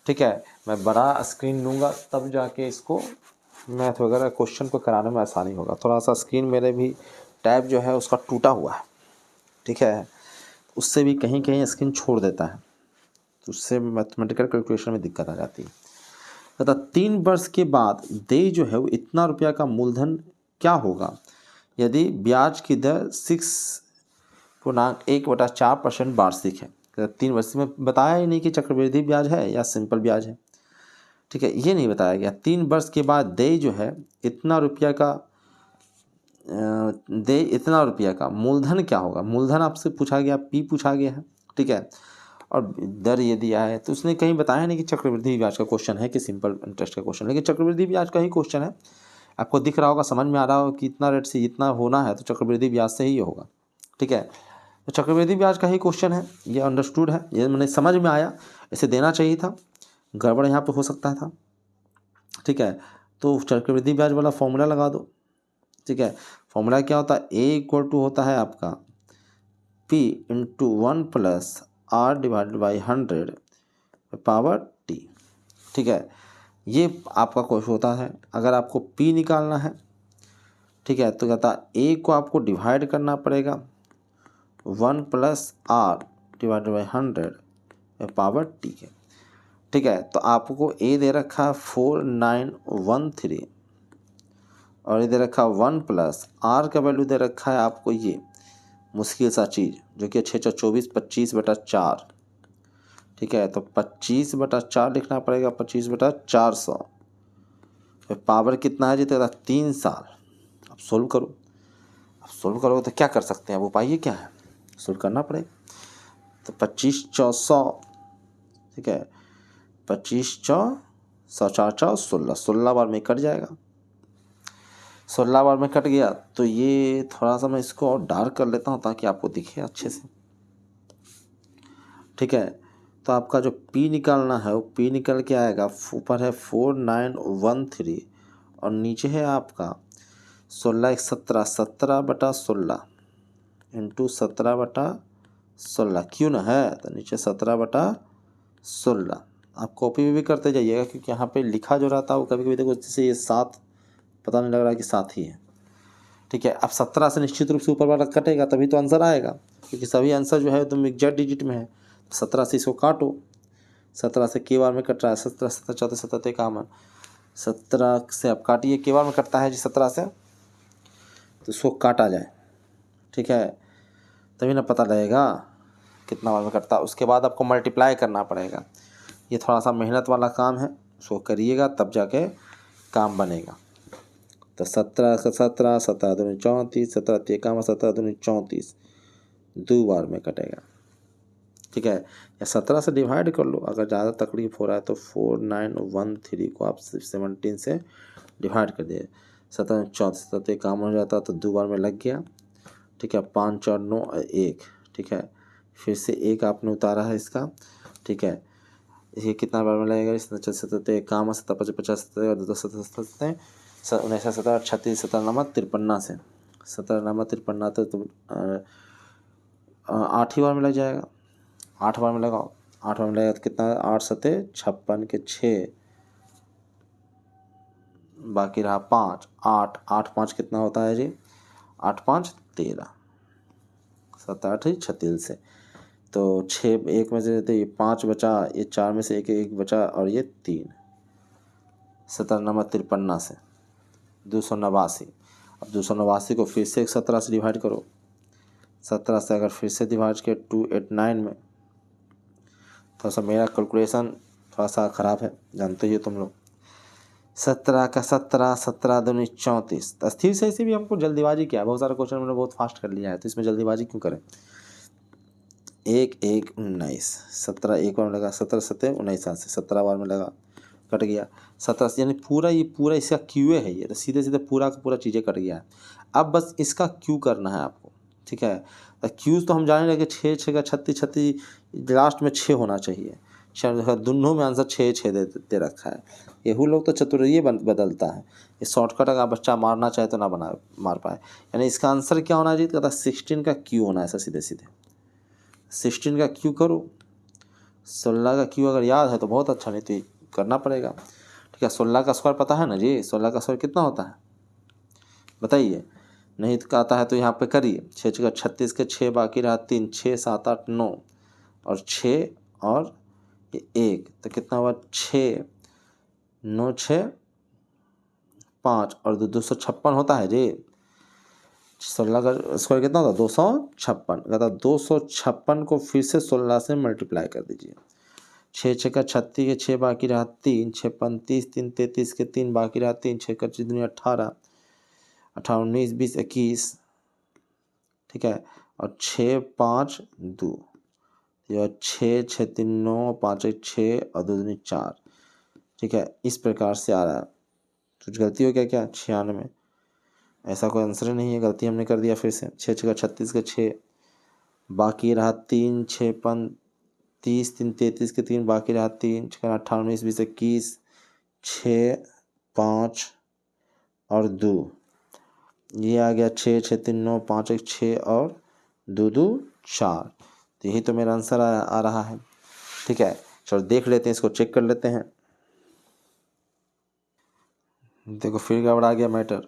ठीक है, मैं बड़ा स्क्रीन लूँगा तब जाके इसको मैथ वगैरह क्वेश्चन को कराने में आसानी होगा। थोड़ा सा स्क्रीन मेरे भी टैब जो है उसका टूटा हुआ है। ठीक है, उससे भी कहीं कहीं स्क्रीन छोड़ देता है। तो उससे मैथमेटिकल कैलकुलेशन में दिक्कत आ जाती है। तथा 3 वर्ष के बाद देय जो है वो इतना रुपया का मूलधन क्या होगा यदि ब्याज की दर 6.1/4% वार्षिक है। 3 वर्ष में बताया ही नहीं कि चक्रवृद्धि ब्याज है या सिंपल ब्याज है, ठीक है, ये नहीं बताया गया। 3 वर्ष के बाद देय जो है इतना रुपया का देय इतना रुपया का मूलधन क्या होगा। मूलधन आपसे पूछा गया, पी पूछा गया है, ठीक है, और दर ये दिया है। तो उसने कहीं बताया नहीं कि चक्रवृद्धि ब्याज का क्वेश्चन है कि सिंपल इंटरेस्ट का क्वेश्चन, लेकिन चक्रवृद्धि ब्याज का ही क्वेश्चन है। आपको दिख रहा होगा, समझ में आ रहा होगा कि इतना रेट से इतना होना है तो चक्रवृद्धि ब्याज से ही होगा, ठीक है। तो चक्रवृद्धि ब्याज का ही क्वेश्चन है, ये अंडरस्टूड है, ये मैंने समझ में आया, इसे देना चाहिए था, गड़बड़ यहाँ पे हो सकता था, ठीक है। तो चक्रवृद्धि ब्याज वाला फॉर्मूला लगा दो, ठीक है। फॉर्मूला क्या होता है, ए इक्वल टू होता है आपका P into 1 plus R divided by 100 power T, ठीक है। ये आपका क्वेश्चन होता है। अगर आपको P निकालना है, ठीक है, तो कहता है A को आपको डिवाइड करना पड़ेगा 1 plus R divided by 100 power T के, ठीक है। तो आपको A दे रखा है 4913 और ये दे रखा 1 प्लस R का वैल्यू दे रखा है आपको ये मुश्किल सा चीज़ जो कि 624 25/4, ठीक है। तो 25/4 लिखना पड़ेगा, 25/400, पावर कितना है जी, तेरा 3 साल। अब सोल्व करो, अब सोल्व करोगे तो क्या कर सकते हैं, अब उपाय क्या है, सोल्व करना पड़ेगा। तो 25/400, ठीक है, 25/4 16 बार में कट जाएगा। 16 बार में कट गया तो ये थोड़ा सा मैं इसको और डार्क कर लेता हूँ ताकि आपको दिखे अच्छे से, ठीक है। तो आपका जो P निकालना है वो P निकल के आएगा, ऊपर है 4913 और नीचे है आपका 16 1 17 17/16 इंटू 17/16, क्यों ना है तो नीचे 17/16। आप कॉपी भी करते जाइएगा क्योंकि यहाँ पे लिखा जो रहता है वो कभी कभी देखो जैसे ये 7 पता नहीं लग रहा है कि 7 ही है, ठीक है। अब 17 से निश्चित रूप से ऊपर वाला कटेगा तभी तो आंसर आएगा, क्योंकि सभी आंसर जो है तुम एग्जैक्ट डिजिट में है। 17 से इसको काटो, 17 से के बार में कट रहा है, 17 17 14 17 काम है, 17 से आप काटिए, के बार में कटता है जी 17 से, तो इसको काटा जाए, ठीक है, तभी ना पता लगेगा कितना बार में कटता है। उसके बाद आपको मल्टीप्लाई करना पड़ेगा, ये थोड़ा सा मेहनत वाला काम है, उसको करिएगा तब जाके काम बनेगा। तो 17 का 17 17 दूनी 34 17 तेकाम 17 दूनी 34 2 बार में कटेगा, ठीक है। या 17 से डिवाइड कर लो, अगर ज़्यादा तकलीफ हो रहा है तो 4913 को आप 17 से डिवाइड कर दिए, 17 34 17 काम हो जाता तो 2 बार में लग गया, ठीक है। 5 4 9 1, ठीक है, फिर से एक आपने उतारा है इसका, ठीक है। ये कितना बार में लगेगा, 17 काम 17 50 50 17 19 17 36 17 नंबर 53 से 17 नंबर 53 तो 8 ही बार में लग जाएगा, 8 बार में लगाओ, 8 बार में लगेगा तो कितना, 8 सते 56 के 6 बाकी रहा 5 8 8 5 कितना होता है जी, 8 5 13 7 8 36 से, तो 6 एक में से तो ये 5 बचा, ये 4 में से एक बचा और ये 3, 17 नंबर 53 से 289। अब 289 को फिर से 17 से डिवाइड करो, 17 से अगर फिर से डिवाइड किया 289 में, थोड़ा सा मेरा कैलकुलेशन थोड़ा सा ख़राब है, जानते ही हो तुम लोग। 17 का 17 17 दूनी 34, स्थिर से ऐसे भी हमको जल्दीबाजी किया है, बहुत सारा क्वेश्चन मैंने बहुत फास्ट कर लिया है, तो इसमें जल्दीबाजी क्यों करें। 1 1 19 17 एक बार में लगा, 17 17 19 से 17 बार में लगा, कट गया 17, यानी पूरा ये पूरा इसका क्यू है, ये तो सीधे सीधे पूरा का पूरा चीज़ें कट गया है। अब बस इसका क्यू करना है आपको, ठीक है। क्यूज तो हम जाने लगे 6 6 का 36 36, लास्ट में 6 होना चाहिए, दोनों में आंसर 6 6 दे रखा है। यहू लोग तो चतुर्य बदलता है, ये शॉर्टकट अगर बच्चा मारना चाहे तो ना बना मार पाए। यानी इसका आंसर क्या होना चाहिए, कहता 16 का क्यू होना है, ऐसा सीधे सीधे 16 का क्यू करो, 16 का क्यू अगर याद है तो बहुत अच्छा, नहीं तो करना पड़ेगा, ठीक है। 16 का स्क्वायर पता है ना जी, 16 का स्क्वायर कितना होता है बताइए, नहीं तो आता है तो यहाँ पे करिए, 6 6 36 के 6 बाकी रहा 3 6 7 8 9 और 6 और ये 1 तो कितना हुआ 6, 9 6 5 और 256 होता है जी। 16 का स्क्वायर कितना होता है 256। कहता 256 को फिर से 16 से मल्टीप्लाई कर दीजिए। 6 6 का 36 के 6 बाकी रहा 3, 6 35 3 33 के 3 बाकी रहा 3, 6 का 18 18 19 20 21, ठीक है। और 6 5 2, यह 6 6 3 9 5 1 6 और 2 2 4, ठीक है। इस प्रकार से आ रहा है। कुछ गलती हो क्या 96 में? ऐसा कोई आंसर नहीं है, गलती हमने कर दिया फिर से। 6 6 का 36 के 6 बाकी रहा 3, 6 35 3 33 के 3 बाकी रहा 3, 6 18 19 20 21, 6 5 और 2, ये आ गया 6 6 3 9 5 1 6 और 2 2 4। तो यही तो मेरा आंसर आ रहा है, ठीक है। चलो देख लेते हैं, इसको चेक कर लेते हैं। देखो फिर गड़बड़ा गया मैटर।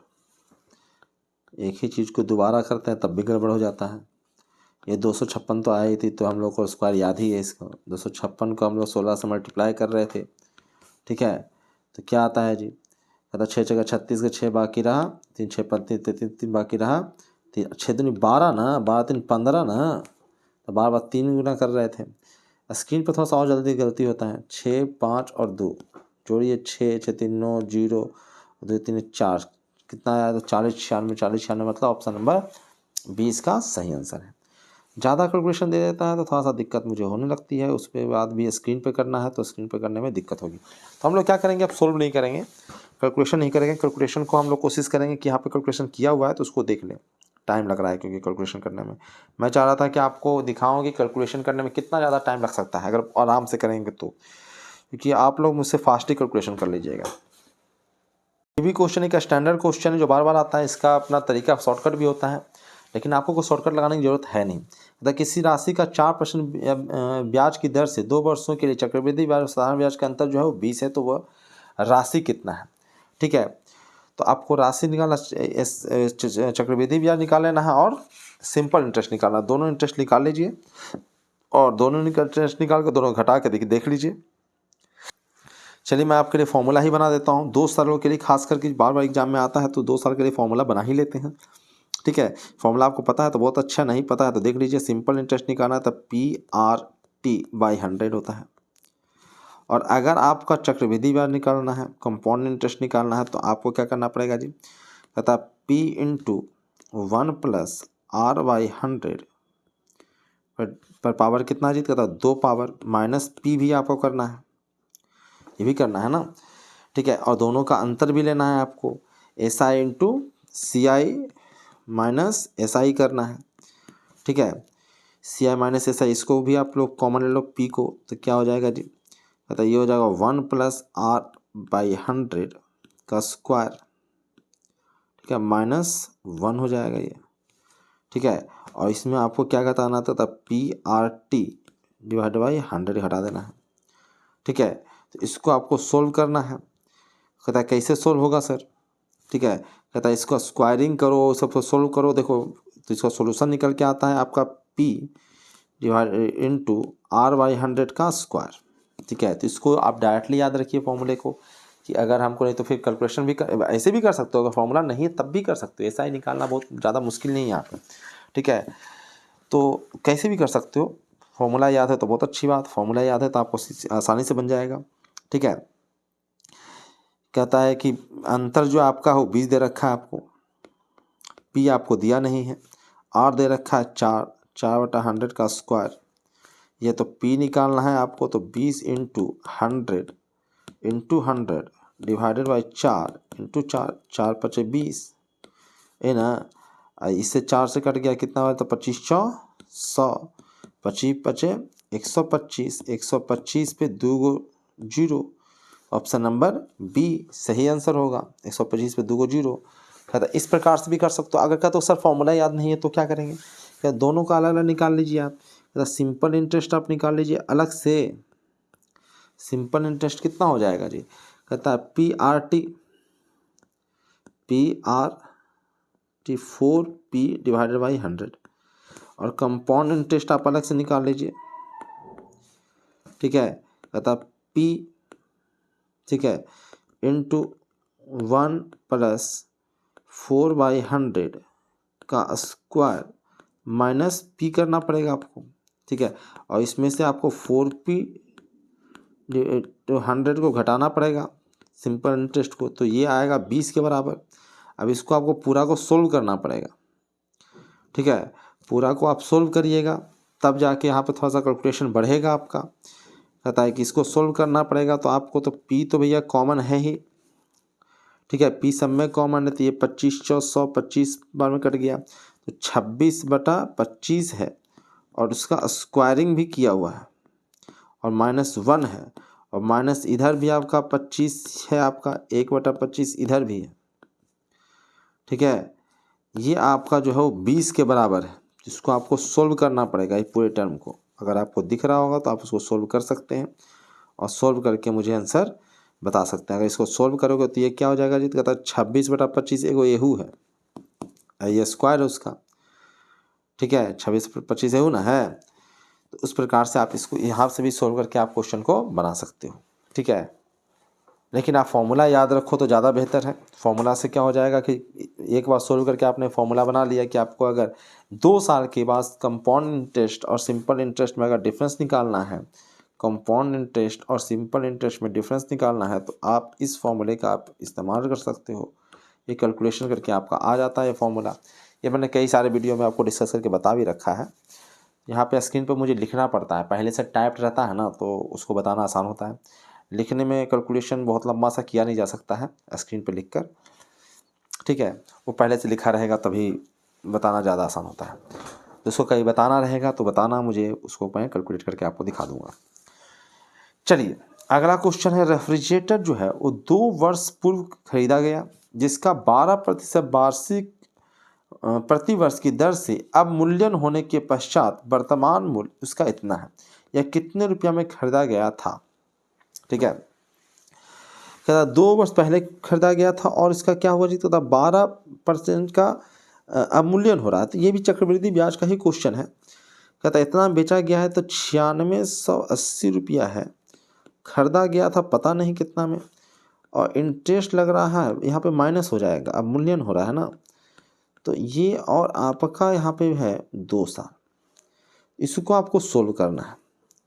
एक ही चीज़ को दोबारा करते हैं तब भी गड़बड़ हो जाता है। ये 256 तो आई थी, तो हम लोग को स्क्वायर याद ही है इसको। 256 को हम लोग 16 से मल्टीप्लाई कर रहे थे, ठीक है। तो क्या आता है जी, कहता 6 6 का 36 के 6 बाकी रहा 3, 6 35 3 बाकी रहा 3, 6 दूनी 12 ना, 12 3 15 ना, तो बार बार 3 गुना कर रहे थे। स्क्रीन पर थोड़ा सा और जल्दी गलती होता है। 6 5 और 2 जोड़िए 6 6 3 9 0 2 3 4, कितना आया तो 40 96 40 96, मतलब ऑप्शन नंबर 20 का सही आंसर है। ज़्यादा कैलकुलेशन दे देता है तो थोड़ा सा दिक्कत मुझे होने लगती है, उसके बाद भी स्क्रीन पे करना है तो स्क्रीन पे करने में दिक्कत होगी। तो हम लोग क्या करेंगे, अब सोल्व नहीं करेंगे, कैलकुलेशन नहीं करेंगे। कैलकुलेशन को हम लोग कोशिश करेंगे कि यहाँ पे कैलकुलेशन किया हुआ है तो उसको देख लें। टाइम लग रहा है क्योंकि कैलकुलेशन करने में मैं चाह रहा था कि आपको दिखाऊं कि कैलकुलेशन करने में कितना ज़्यादा टाइम लग सकता है अगर आराम से करेंगे तो, क्योंकि आप लोग मुझसे फास्ट ही कैलकुलेशन कर लीजिएगा। ये भी क्वेश्चन एक स्टैंडर्ड क्वेश्चन है जो बार बार आता है। इसका अपना तरीका शॉर्टकट भी होता है, लेकिन आपको कोई शॉर्टकट लगाने की जरूरत है नहीं। अगर किसी राशि का 4% ब्याज की दर से 2 वर्षों के लिए चक्रवृद्धि ब्याज और साधारण ब्याज का अंतर जो है वो 20 है, तो वह राशि कितना है, ठीक है। तो आपको राशि निकालना, चक्रवृद्धि ब्याज निकाल लेना है और सिंपल इंटरेस्ट निकालना। दोनों इंटरेस्ट निकाल लीजिए और दोनों इंटरेस्ट निकाल कर दोनों घटा के देख लीजिए। चलिए मैं आपके लिए फॉर्मूला ही बना देता हूँ। 2 सालों के लिए, खास करके बार बार एग्जाम में आता है तो 2 साल के लिए फॉर्मूला बना ही लेते हैं, ठीक है। फॉर्मूला आपको पता है तो बहुत अच्छा, नहीं पता है तो देख लीजिए। सिंपल इंटरेस्ट निकालना है तो PRT/100 होता है। और अगर आपका चक्रवृद्धि ब्याज निकालना है, कंपाउंड इंटरेस्ट निकालना है, तो आपको क्या करना पड़ेगा जी, कहता P × 1 + R/100 पर पावर कितना जी, कहता 2 पावर माइनस P भी आपको करना है, ये भी करना है ना, ठीक है। और दोनों का अंतर भी लेना है आपको, SI × CI - SI करना है, ठीक है। CI - SI इसको भी आप लोग कॉमन ले लो P को, तो क्या हो जाएगा जी, कहता ये हो जाएगा 1 + R/100 का स्क्वायर, ठीक है, -1 हो जाएगा ये, ठीक है। और इसमें आपको क्या बताना था, PRT/100 हटा देना है, ठीक है। तो इसको आपको सोल्व करना है। कहता है कैसे सोल्व होगा सर, ठीक है। कहता है इसको स्क्वायरिंग करो, सब सोल्व करो। देखो तो इसका सोल्यूशन निकल के आता है आपका P × R/100 का स्क्वायर, ठीक है। तो इसको आप डायरेक्टली याद रखिए फॉर्मूले को, कि अगर हमको नहीं तो फिर कैलकुलेशन भी ऐसे भी कर सकते हो, अगर फॉर्मूला नहीं है तब भी कर सकते हो। ऐसा ही निकालना बहुत ज़्यादा मुश्किल नहीं है यहाँ पर, ठीक है। तो कैसे भी कर सकते हो, फॉर्मूला याद है तो बहुत अच्छी बात, फॉर्मूला याद है तो आपको आसानी से बन जाएगा, ठीक है। कहता है कि अंतर जो आपका हो 20 दे रखा है आपको, P आपको दिया नहीं है, R दे रखा है 4/100 का स्क्वायर। ये तो P निकालना है आपको, तो 20 × 100 × 100 डिवाइडेड बाई 4 × 4, 4 × 5 20 है ना। इससे 4 से कट गया, कितना हुआ, तो 25 × 100, 25 × 5 125 पे 2 0, ऑप्शन नंबर बी सही आंसर होगा। 125 पे 2 0। कहता इस प्रकार से भी कर सकते हो। अगर कहते तो सर फॉर्मूला याद नहीं है तो क्या करेंगे, क्या दोनों का अलग अलग निकाल लीजिए आप। कहता सिंपल इंटरेस्ट आप निकाल लीजिए अलग से। सिंपल इंटरेस्ट कितना हो जाएगा जी, कहता है PRT 4P/100, और कंपाउंड इंटरेस्ट आप अलग से निकाल लीजिए, ठीक है। कहता P, ठीक है, इंटू 1 प्लस 4/100 का स्क्वायर माइनस P करना पड़ेगा आपको, ठीक है। और इसमें से आपको 4P 100 को घटाना पड़ेगा सिंपल इंटरेस्ट को, तो ये आएगा 20 के बराबर। अब इसको आपको पूरा को सोल्व करना पड़ेगा, ठीक है। पूरा को आप सोल्व करिएगा तब जाके यहाँ पे थोड़ा सा कैलकुलेशन बढ़ेगा आपका। कहता है कि इसको सोल्व करना पड़ेगा, तो आपको तो P तो भैया कॉमन है ही, ठीक है। P सब में कॉमन है, तो ये 25 × 100 25 बार में कट गया, तो 26/25 है। और उसका स्क्वायरिंग भी किया हुआ है और -1 है, और माइनस इधर भी आपका 25 है, आपका 1/25 इधर भी है, ठीक है। ये आपका जो है वो 20 के बराबर है, जिसको आपको सोल्व करना पड़ेगा ये पूरे टर्म को। अगर आपको दिख रहा होगा तो आप उसको सोल्व कर सकते हैं और सोल्व करके मुझे आंसर बता सकते हैं। अगर इसको सोल्व करोगे तो ये क्या हो जाएगा जी, तो कहता है 26/25 एगो एहू है, ये स्क्वायर है उसका, ठीक है। 26/25 एहू ना है, तो उस प्रकार से आप इसको यहाँ से भी सोल्व करके आप क्वेश्चन को बना सकते हो, ठीक है। लेकिन आप फॉर्मूला याद रखो तो ज़्यादा बेहतर है। फॉर्मूला से क्या हो जाएगा कि एक बार सोल्व करके आपने फॉर्मूला बना लिया कि आपको अगर 2 साल के बाद कंपाउंड इंटरेस्ट और सिंपल इंटरेस्ट में अगर डिफरेंस निकालना है, कंपाउंड इंटरेस्ट और सिंपल इंटरेस्ट में डिफरेंस निकालना है, तो आप इस फॉर्मूले का आप इस्तेमाल कर सकते हो। ये कैलकुलेशन करके आपका आ जाता है ये फॉर्मूला। ये मैंने कई सारे वीडियो में आपको डिस्कस करके बता भी रखा है। यहाँ पे स्क्रीन पर मुझे लिखना पड़ता है, पहले से टाइप्ड रहता है ना, तो उसको बताना आसान होता है। लिखने में कैलकुलेशन बहुत लंबा सा किया नहीं जा सकता है स्क्रीन पे लिखकर, ठीक है। वो पहले से लिखा रहेगा तभी बताना ज़्यादा आसान होता है। तो उसको कहीं बताना रहेगा तो बताना मुझे, उसको मैं कैलकुलेट करके आपको दिखा दूंगा। चलिए अगला क्वेश्चन है, रेफ्रिजरेटर जो है वो 2 वर्ष पूर्व खरीदा गया, जिसका 12% वार्षिक प्रति वर्ष की दर से अब मूल्यन होने के पश्चात वर्तमान मूल्य उसका इतना है। यह कितने रुपया में खरीदा गया था, ठीक है। कहता 2 वर्ष पहले खरीदा गया था और इसका क्या हुआ जी, तो 12% का अवमूल्यन हो रहा है। तो ये भी चक्रवृद्धि ब्याज का ही क्वेश्चन है। कहता इतना बेचा गया है तो 9680 रुपया है, खरीदा गया था पता नहीं कितना में, और इंटरेस्ट लग रहा है यहाँ पे माइनस हो जाएगा, अवमूल्यन हो रहा है ना, तो ये और आपका यहाँ पे है 2 साल। इसको आपको सोल्व करना है,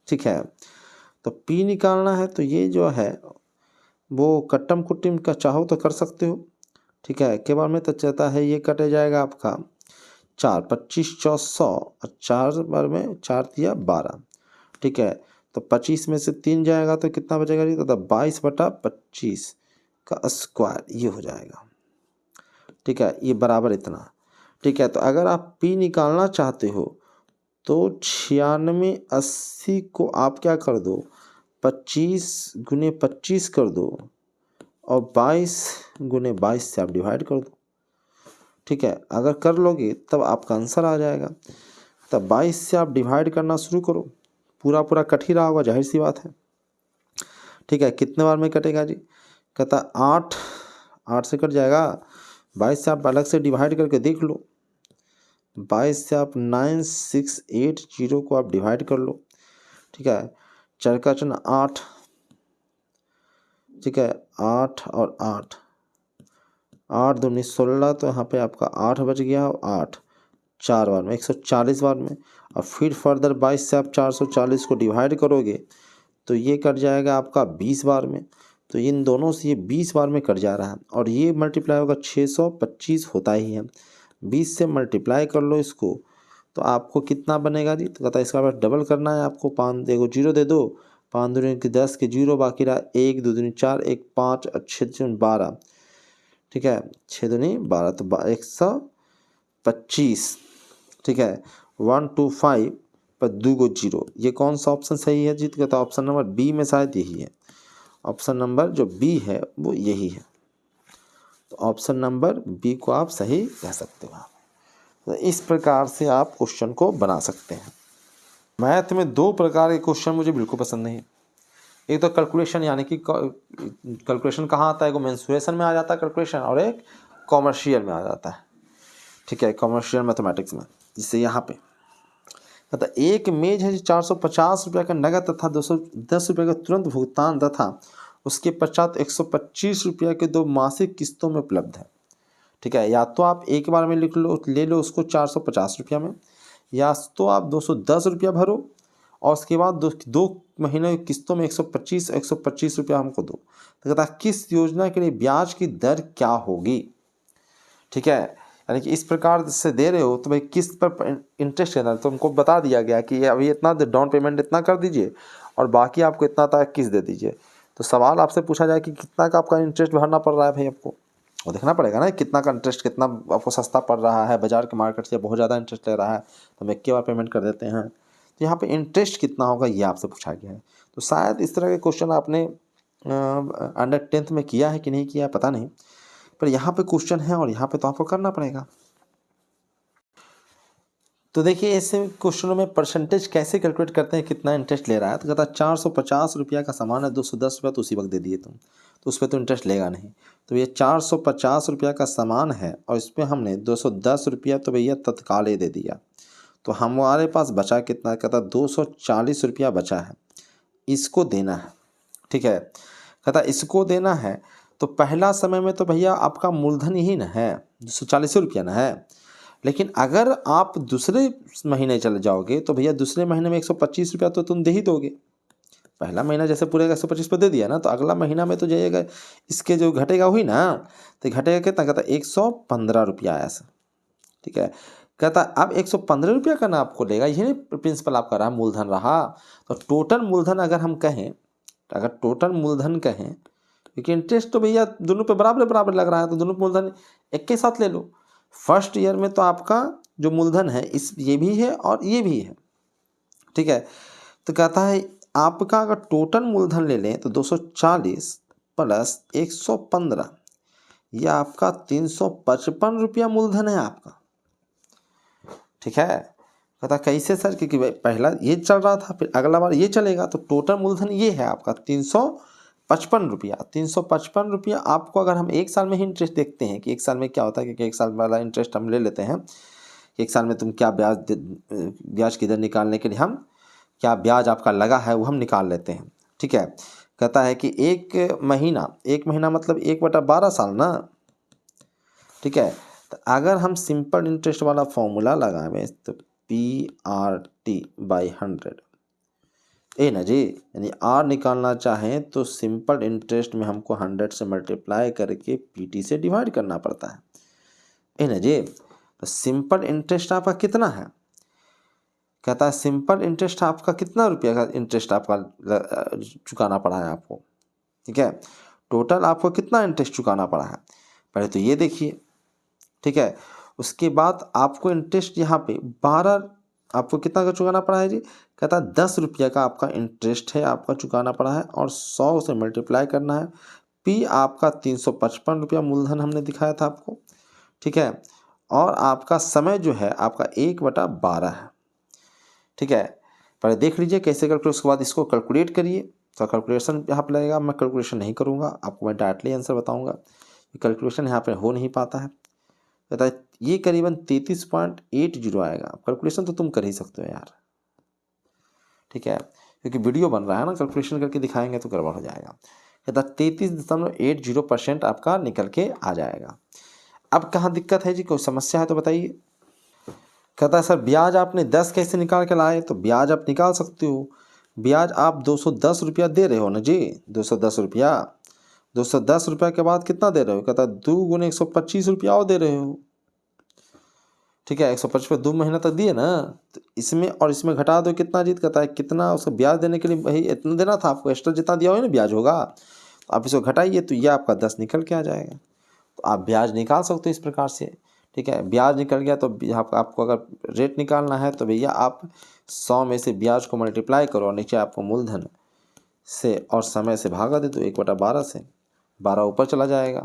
ठीक है। तो P निकालना है, तो ये जो है वो कट्टम कुट्टिम का चाहो तो कर सकते हो, ठीक है। के बार में तो चाहता है ये कटे जाएगा आपका 4 25 400 और 4 बार में 4 दिया 12, ठीक है। तो 25 में से 3 जाएगा तो कितना बचेगा जी, तो 22/25 का स्क्वायर ये हो जाएगा, ठीक है। ये बराबर इतना, ठीक है। तो अगर आप P निकालना चाहते हो तो 9680 को आप क्या कर दो, 25 × 25 कर दो और 22 × 22 से आप डिवाइड कर दो, ठीक है। अगर कर लोगे तब आपका आंसर आ जाएगा। तब 22 से आप डिवाइड करना शुरू करो, पूरा पूरा कट ही रहा होगा, जाहिर सी बात है, ठीक है। कितने बार में कटेगा जी, कहता 8 से कट जाएगा। 22 से आप अलग से डिवाइड करके देख लो, 22 से आप 9680 को आप डिवाइड कर लो, ठीक है। 4 का 8, ठीक है। 8 और 8 8 दूनी 16, तो यहाँ पे आपका 8 बच गया, 8 4 बार में 140 बार में, और फिर फर्दर 22 से आप 440 को डिवाइड करोगे तो ये कट जाएगा आपका 20 बार में। तो इन दोनों से ये 20 बार में कट जा रहा है, और ये मल्टीप्लाई होगा 625 होता ही है। 20 से मल्टीप्लाई कर लो इसको, तो आपको कितना बनेगा जी, तो कहता है इसका बाद डबल करना है आपको, 5 देखो 0 दे दो, 5 दूनी 10 के 0 बाकी रहा, 1 2 दूनी 4 1 5 और 6 दूनी 12, ठीक है। 6 दूनी 12 तो 125, ठीक है। 125 पर 2 गो 0, ये कौन सा ऑप्शन सही है जी, तो कहता है ऑप्शन नंबर बी में शायद यही है। ऑप्शन नंबर जो बी है वो यही है, तो ऑप्शन नंबर बी को आप सही कह सकते हो। तो इस प्रकार से आप क्वेश्चन को बना सकते हैं। मैथ में 2 प्रकार के क्वेश्चन मुझे बिल्कुल पसंद नहीं है। एक तो कैलकुलेशन, यानी कि कैलकुलेशन कहाँ आता है, एक मेंसुरेशन में आ जाता है कैलकुलेशन, और एक कॉमर्शियल में आ जाता है, ठीक है, कॉमर्शियल मैथमेटिक्स में, जिससे यहाँ पे कहता एक मेज है 450 रुपया का नगद तथा 210 रुपये का तुरंत भुगतान तथा उसके पश्चात 125 रुपया के 2 मासिक किस्तों में उपलब्ध है। ठीक है, या तो आप एक बार में लिख लो, ले लो उसको 450 रुपया में, या तो आप 210 रुपया भरो और उसके बाद दो महीने की किस्तों में 125 रुपया हमको दो। तो कहता है किस योजना के लिए ब्याज की दर क्या होगी। ठीक है, यानी कि इस प्रकार से दे रहे हो तो भाई किस्त पर इंटरेस्ट है, तो हमको बता दिया गया कि अभी इतना डाउन पेमेंट इतना कर दीजिए और बाकी आपको इतना तक किस्त दे दीजिए। तो सवाल आपसे पूछा जाए कि कितना का आपका इंटरेस्ट भरना पड़ रहा है भाई, आपको वो देखना पड़ेगा ना, कितना का इंटरेस्ट, कितना आपको सस्ता पड़ रहा है, बाजार के मार्केट से बहुत ज़्यादा इंटरेस्ट ले रहा है तो हम एक बार पेमेंट कर देते हैं। तो यहाँ पे इंटरेस्ट कितना होगा ये आपसे पूछा गया है। तो शायद इस तरह के क्वेश्चन आपने अंडर 10th में किया है कि नहीं किया है पता नहीं, पर यहाँ पे क्वेश्चन है और यहाँ पे तो आपको करना पड़ेगा। तो देखिए ऐसे क्वेश्चनों में परसेंटेज कैसे कैलकुलेट करते हैं, कितना इंटरेस्ट ले रहा है। तो कहता है 450 रुपया का सामान है, 210 रुपया तो उसी वक्त दे दिए तुम, तो उस पर तो इंटरेस्ट लेगा नहीं। तो ये 450 रुपया का सामान है और इस पर हमने 210 रुपया तो भैया तत्काल ही दे दिया, तो हमारे पास बचा कितना, कहता 240 रुपया बचा है, इसको देना है। ठीक है, कहता इसको देना है तो पहला समय में तो भैया आपका मूलधन ही ना है, 240 रुपया ना है। लेकिन अगर आप दूसरे महीने चले जाओगे तो भैया दूसरे महीने में 125 रुपया तो तुम दे ही दोगे। पहला महीना जैसे पूरे 125 पे दे दिया ना, तो अगला महीना में तो जाइएगा, इसके जो घटेगा हुई ना, तो घटेगा कितना, कहता 115 रुपया ऐसा। ठीक है, कहता अब 115 रुपया का ना आपको लेगा, यही प्रिंसिपल आपका रहा, मूलधन रहा। तो टोटल मूलधन अगर हम कहें, अगर टोटल मूलधन कहें, क्योंकि इंटरेस्ट तो भैया दोनों पे बराबर बराबर लग रहा है, तो दोनों मूलधन एक के साथ ले लो। फर्स्ट ईयर में तो आपका जो मूलधन है इस ये भी है और ये भी है। ठीक है, तो कहता है आपका अगर टोटल मूलधन ले लें तो 240 प्लस 115, यह आपका 355 रुपया मूलधन है आपका। ठीक है, कहता कैसे सर, क्योंकि पहला ये चल रहा था फिर अगला बार ये चलेगा, तो टोटल मूलधन ये है आपका 355 रुपया। 355 रुपया आपको अगर हम एक साल में ही इंटरेस्ट देखते हैं कि एक साल में क्या होता है, क्योंकि एक साल वाला इंटरेस्ट हम ले लेते हैं, एक साल में तुम क्या ब्याज की दर निकालने के लिए हम क्या ब्याज आपका लगा है वो हम निकाल लेते हैं। ठीक है, कहता है कि एक महीना मतलब 1/12 साल ना। ठीक है, तो अगर हम सिंपल इंटरेस्ट वाला फॉर्मूला लगाएं तो PRT/100 ए ना जी, यानी आर निकालना चाहें तो सिंपल इंटरेस्ट में हमको 100 से मल्टीप्लाई करके PT से डिवाइड करना पड़ता है, ए ना जी। तो सिंपल इंटरेस्ट आपका कितना है, कहता है सिंपल इंटरेस्ट आपका कितना रुपया का इंटरेस्ट आपका चुकाना पड़ा है आपको। ठीक है, टोटल आपको कितना इंटरेस्ट चुकाना पड़ा है, पहले तो ये देखिए। ठीक है, उसके बाद आपको इंटरेस्ट यहाँ पे 12 आपको कितना का चुकाना पड़ा है जी, कहता है 10 रुपया का आपका इंटरेस्ट है आपका चुकाना पड़ा है और 100 से मल्टीप्लाई करना है। P आपका 355 रुपया मूलधन हमने दिखाया था आपको। ठीक है, और आपका समय जो है आपका 1/12 है। ठीक है, पहले देख लीजिए कैसे कैलकुलेट, उसके बाद इसको कैलकुलेट करिए। तो कैलकुलेशन यहाँ पर लगेगा, मैं कैलकुलेशन नहीं करूँगा, आपको मैं डायरेक्टली आंसर बताऊँगा, कैलकुलेशन यहाँ पे हो नहीं पाता है। कहता है ये करीबन 33.80 आएगा। कैलकुलेशन तो तुम कर ही सकते हो यार। ठीक है, क्योंकि वीडियो बन रहा है ना, कैलकुलेशन करके दिखाएंगे तो गड़बड़ हो जाएगा। कहता 33.80% आपका निकल के आ जाएगा। अब कहाँ दिक्कत है जी, कोई समस्या है तो बताइए। कहता है सर ब्याज आपने 10 कैसे निकाल के लाए, तो ब्याज आप निकाल सकते हो। ब्याज आप 210 रुपया दे रहे हो ना जी, 210 रुपया, 210 रुपया के बाद कितना दे रहे हो, कहता 2 गुने 125 रुपया और दे रहे हो। ठीक है, 125 2 महीना तक दिए ना, तो इसमें और इसमें घटा दो कितना जीत, कहता है कितना उसका ब्याज देने के लिए भाई इतना देना था आपको, एक्स्ट्रा जितना दिया हो ना ब्याज होगा, तो आप इसको घटाइए तो ये आपका 10 निकल के आ जाएगा। तो आप ब्याज निकाल सकते हो इस प्रकार से। ठीक है, ब्याज निकल गया तो आपको अगर रेट निकालना है तो भैया आप 100 में से ब्याज को मल्टीप्लाई करो और नीचे आपको मूलधन से और समय से भागा दे, तो 1/12 से 12 ऊपर चला जाएगा,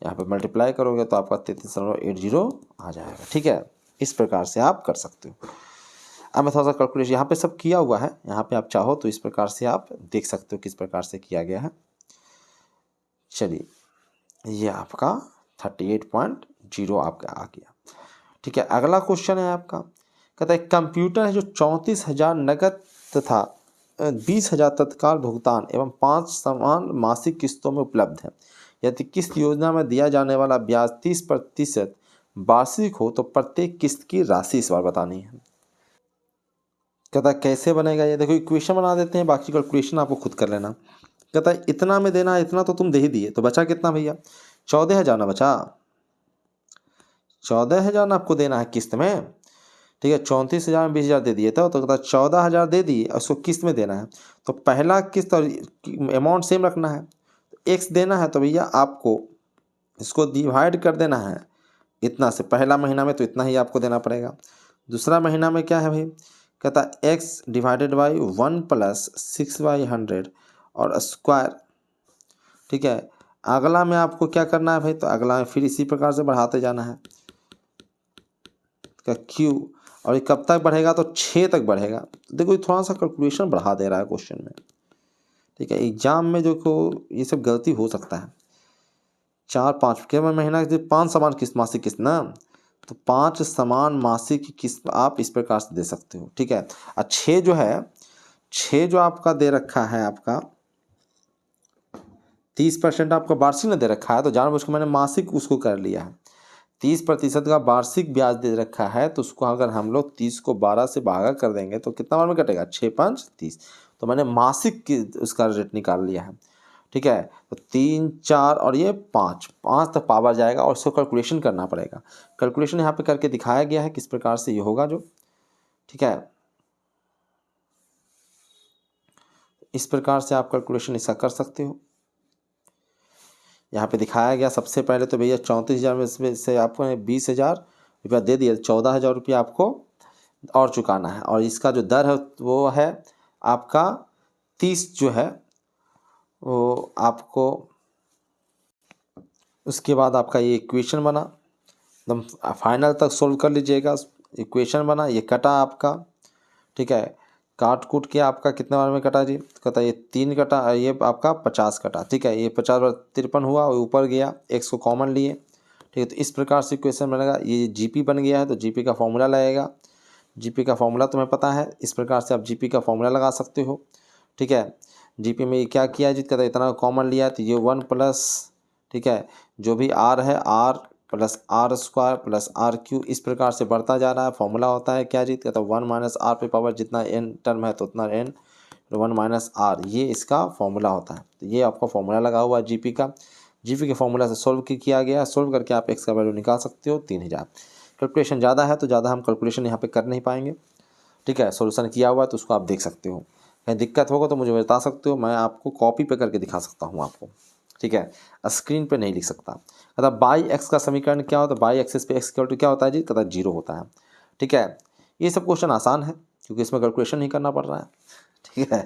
यहाँ पे मल्टीप्लाई करोगे तो आपका 33.80 आ जाएगा। ठीक है, इस प्रकार से आप कर सकते हो। अब मैं थोड़ा सा कैलकुलेशन यहाँ पे सब किया हुआ है, यहाँ पे आप चाहो तो इस प्रकार से आप देख सकते हो किस प्रकार से किया गया है। चलिए, ये आपका 38.0 आपका आ गया। ठीक है, अगला क्वेश्चन है आपका, कहता है कंप्यूटर है जो 34,000 नकद तथा 20,000 तत्काल भुगतान एवं 5 समान मासिक किस्तों में उपलब्ध है। यदि किस्त योजना में दिया जाने वाला ब्याज 30% वार्षिक हो तो प्रत्येक किस्त की राशि इस बार बतानी है। कहता है कैसे बनेगा ये, देखो इक्वेशन बना देते हैं, बाकी कैलकुलेशन आपको खुद कर लेना। कहता है इतना में देना है, इतना तो तुम दे ही दिए, तो बचा कितना भैया 14,000 ना बचा, 14,000 ना आपको देना है किस्त में। ठीक है, 34,000 में 20,000 दे दिए तो कहता है 14,000 दे दिए और उसको किस्त में देना है। तो पहला किस्त और अमाउंट सेम रखना है, एक्स देना है तो भैया आपको इसको डिवाइड कर देना है इतना से, पहला महीना में तो इतना ही आपको देना पड़ेगा। दूसरा महीना में क्या है भाई, कहता है एक्स डिवाइडेड बाई 1 प्लस 6/100 और स्क्वायर। ठीक है, अगला में आपको क्या करना है भाई, तो अगला में फिर इसी प्रकार से बढ़ाते जाना है का क्यू, और ये कब तक बढ़ेगा, तो 6 तक बढ़ेगा। देखो ये थोड़ा सा कैलकुलेशन बढ़ा दे रहा है क्वेश्चन में। ठीक है, एग्जाम में देखो ये सब गलती हो सकता है। 4-5 के महीना की 5 समान किस्त मासिक किस्त ना, तो 5 समान मासिक की किस्त आप इस प्रकार से दे सकते हो। ठीक है, और 6 जो है, 6 जो आपका दे रखा है, आपका 30% आपका वार्षिक में दे रखा है, तो जानबूझ के मैंने मासिक उसको कर लिया है। 30% का वार्षिक ब्याज दे रखा है, तो उसको अगर हम लोग 30 को 12 से भागा कर देंगे तो कितना बार में कटेगा, 6×5 = 30। तो मैंने मासिक की उसका रेट निकाल लिया है। ठीक है, तो 3, 4 और ये 5 तक पावर जाएगा और उसको कैलकुलेशन करना पड़ेगा। कैलकुलेशन यहाँ पे करके दिखाया गया है किस प्रकार से ये होगा जो। ठीक है, इस प्रकार से आप कैलकुलेशन इसका कर सकते हो। यहाँ पे दिखाया गया सबसे पहले तो भैया 34,000 में से आपको 20,000 रुपया दे दिया, 14,000 रुपया आपको और चुकाना है, और इसका जो दर है वो है आपका 30 जो है वो आपको। उसके बाद आपका ये इक्वेशन बना, एकदम फाइनल तक सोल्व कर लीजिएगा। इक्वेशन बना, ये कटा आपका। ठीक है, काट कूट के आपका कितने बार में कटा जी, कहता है ये 3 कटा, ये आपका 50 कटा। ठीक है, ये 50 बार 53 हुआ, ऊपर गया, एक्स को कॉमन लिए। ठीक है, तो इस प्रकार से इक्वेशन बनेगा। ये जीपी बन गया है, तो जीपी का फॉर्मूला लगेगा। जीपी का फॉर्मूला तुम्हें पता है, इस प्रकार से आप जीपी का फॉर्मूला लगा सकते हो। ठीक है, जीपी में क्या किया जी, कहता है इतना कॉमन लिया, तो ये 1 प्लस, ठीक है, जो भी आर है R plus R square plus R cube, इस प्रकार से बढ़ता जा रहा है। फॉर्मूला होता है क्या जी, कहता है 1 माइनस आर पे पावर, जितना एन टर्म है तो उतना एन, 1 माइनस आर, ये इसका फॉर्मूला होता है। तो ये आपका फॉर्मूला लगा हुआ है जीपी का। जीपी के फॉर्मूला से सोल्व किया गया, सोल्व करके आप एक्स का वैल्यू निकाल सकते हो 3,000। कैलकुलेशन ज़्यादा है तो ज़्यादा हम कैलकुलेशन यहाँ पे कर नहीं पाएंगे। ठीक है, सोल्यूशन किया हुआ है तो उसको आप देख सकते हो। कहीं दिक्कत होगा तो मुझे बता सकते हो, मैं आपको कॉपी पे करके दिखा सकता हूँ आपको। ठीक है, स्क्रीन पे नहीं लिख सकता। कहता बाई एक्स का समीकरण क्या होता है, बाई एक्सिस पे एक्स क्या होता है जी, कहता 0 होता है। ठीक है, ये सब क्वेश्चन आसान है क्योंकि इसमें कैलकुलेशन नहीं करना पड़ रहा है। ठीक है,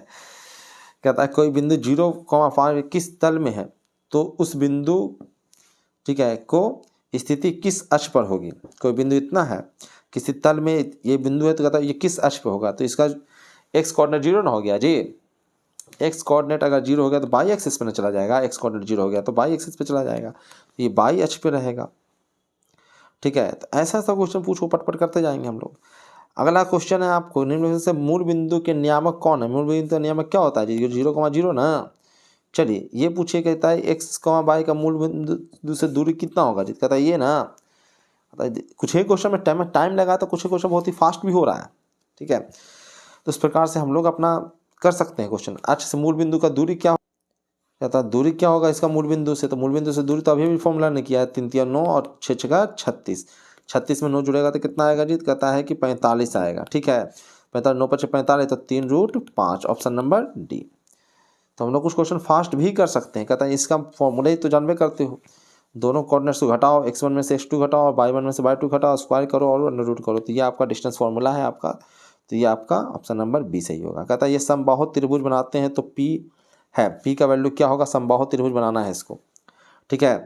कहता है कोई बिंदु 0,5 किस तल में है तो उस बिंदु, ठीक है, को स्थिति किस अक्ष पर होगी। कोई बिंदु इतना है, किसी तल में ये बिंदु है, तो कहता है ये किस अक्ष पे होगा, तो इसका एक्स कोऑर्डिनेट 0 ना हो गया जी। एक्स कोऑर्डिनेट अगर 0 हो गया तो बाई एक्सिस पे ना चला जाएगा, एक्स कोऑर्डिनेट 0 हो गया तो बाई एक्सिस पे चला जाएगा, तो ये बाई अक्ष पे रहेगा। ठीक है, तो ऐसा ऐसा क्वेश्चन पूछो, पटपट करते जाएंगे हम लोग। अगला क्वेश्चन है आपको, निम्न से मूल बिंदु के नियामक कौन है। मूल बिंदु का नियामक क्या होता है जी, 0,0 ना। चलिए ये पूछिए, कहता है एक्स वाई का मूल बिंदु से दूरी कितना होगा जी, कहता है ये ना। कुछ ही क्वेश्चन में टाइम लगा, तो कुछ ही क्वेश्चन बहुत ही फास्ट भी हो रहा है। ठीक है, तो इस प्रकार से हम लोग अपना कर सकते हैं क्वेश्चन। अक्ष से मूल बिंदु का दूरी क्या, कहता है दूरी क्या होगा इसका मूल बिंदु से, तो मूल बिंदु से दूरी तो अभी भी फॉर्मूला नहीं किया है। 3 3 9 और 6 6 36, 36 में 9 जुड़ेगा तो कितना आएगा जी, कहता है कि 45 आएगा। ठीक है, 45 9 5 45, तो 3√5, ऑप्शन नंबर डी। तो हम लोग कुछ क्वेश्चन फास्ट भी कर सकते हैं। कहता है इसका फॉर्मूला ही तो जानबे करते हो, दोनों कोऑर्डिनेट्स को घटाओ, x1 में से x2 घटाओ और y1 में से y2 घटाओ, स्क्वायर करो और अंडर रूट करो, तो ये आपका डिस्टेंस फार्मूला है आपका। तो ये आपका ऑप्शन नंबर बी सही होगा। कहता है ये समबाहु त्रिभुज बनाते हैं, तो p है, p का वैल्यू क्या होगा, समबाहु त्रिभुज बनाना है इसको। ठीक है,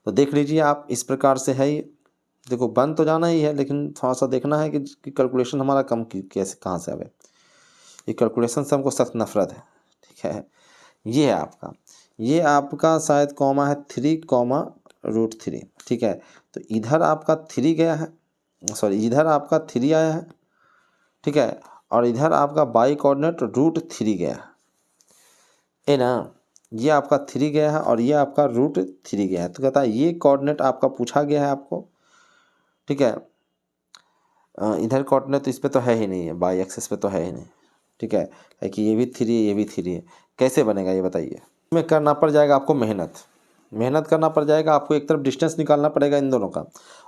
तो देख लीजिए आप, इस प्रकार से है ये। देखो बन तो जाना ही है, लेकिन थोड़ा सा देखना है कि कैलकुलेशन हमारा कम कैसे कहाँ से आवे। ये कैलकुलेशन से हमको सख्त नफरत है। ठीक है, ये है आपका, ये आपका शायद कॉमा है 3, √3। ठीक है, तो इधर आपका 3 गया है, सॉरी इधर आपका 3 आया है, ठीक है, और इधर आपका बाई कोऑर्डिनेट √3 गया है ना, ये आपका 3 गया है और ये आपका √3 गया है। तो कहता है ये कोऑर्डिनेट आपका पूछा गया है आपको, ठीक है। इधर कोऑर्डिनेट तो इस पे तो है ही नहीं है, बाई एक्सिस पे तो है ही नहीं, ठीक है कि ये भी 3 है ये भी 3 है, कैसे बनेगा ये बताइए। इसमें करना पड़ जाएगा आपको मेहनत करना पड़ जाएगा आपको। एक तरफ डिस्टेंस निकालना पड़ेगा इन दोनों का,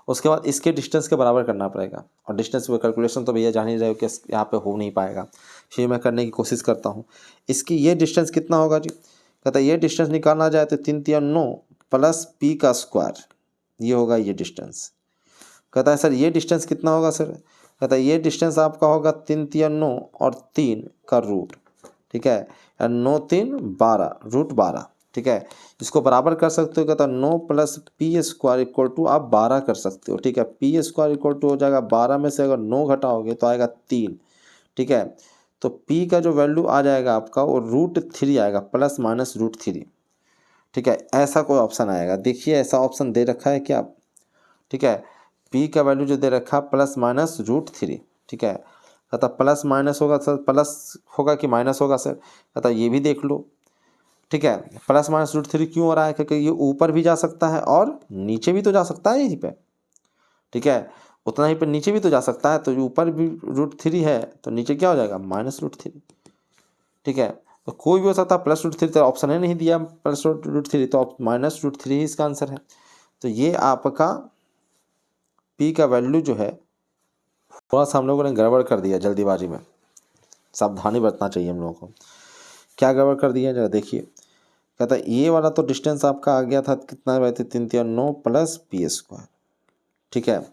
उसके बाद इसके डिस्टेंस के बराबर करना पड़ेगा, और डिस्टेंस में कैलकुलेशन तो भैया जान ही रहे हो कि यहाँ पे हो नहीं पाएगा, फिर मैं करने की कोशिश करता हूँ। इसकी ये डिस्टेंस कितना होगा जी, कहता है ये डिस्टेंस निकालना जाए तो 3 3 9 प्लस पी का स्क्वायर, ये होगा ये डिस्टेंस। कहता है सर ये डिस्टेंस कितना होगा सर, कहता है ये डिस्टेंस आपका होगा 3 3 9 और 3 का रूट, ठीक है, 9 3 12 √12, ठीक है। इसको बराबर कर सकते हो, कहता है 9 plus P square equal to आप 12 कर सकते हो, ठीक है। पी स्क्वायर इक्वल टू हो जाएगा 12 में से अगर 9 घटाओगे तो आएगा 3, ठीक है। तो पी का जो वैल्यू आ जाएगा आपका वो √3 आएगा, प्लस माइनस √3, ठीक है। ऐसा कोई ऑप्शन आएगा, देखिए ऐसा ऑप्शन दे रखा है क्या, ठीक है। पी का वैल्यू जो दे रखा है प्लस माइनस √3, ठीक है। कहता प्लस माइनस होगा सर, प्लस होगा कि माइनस होगा सर, कहता ये भी देख लो, ठीक है। प्लस माइनस √3 क्यों हो रहा है, क्योंकि ये ऊपर भी जा सकता है और नीचे भी तो जा सकता है यहीं पे, ठीक है, उतना ही पे नीचे भी तो जा सकता है। तो ऊपर भी √3 है तो नीचे क्या हो जाएगा माइनस √3, ठीक है। तो कोई भी हो सकता है, प्लस √3 तो ऑप्शन ही नहीं दिया, प्लस √3 तो माइनस √3 ही इसका आंसर है। तो ये आपका पी का वैल्यू जो है थोड़ा सा हम लोगों ने गड़बड़ कर दिया जल्दीबाजी में, सावधानी बरतना चाहिए हम लोगों को। क्या गड़बड़ कर दिया जरा देखिए, कहता है ये वाला तो डिस्टेंस आपका आ गया था कितना, रहते 3 3 9 प्लस पी स्क्वायर, ठीक है।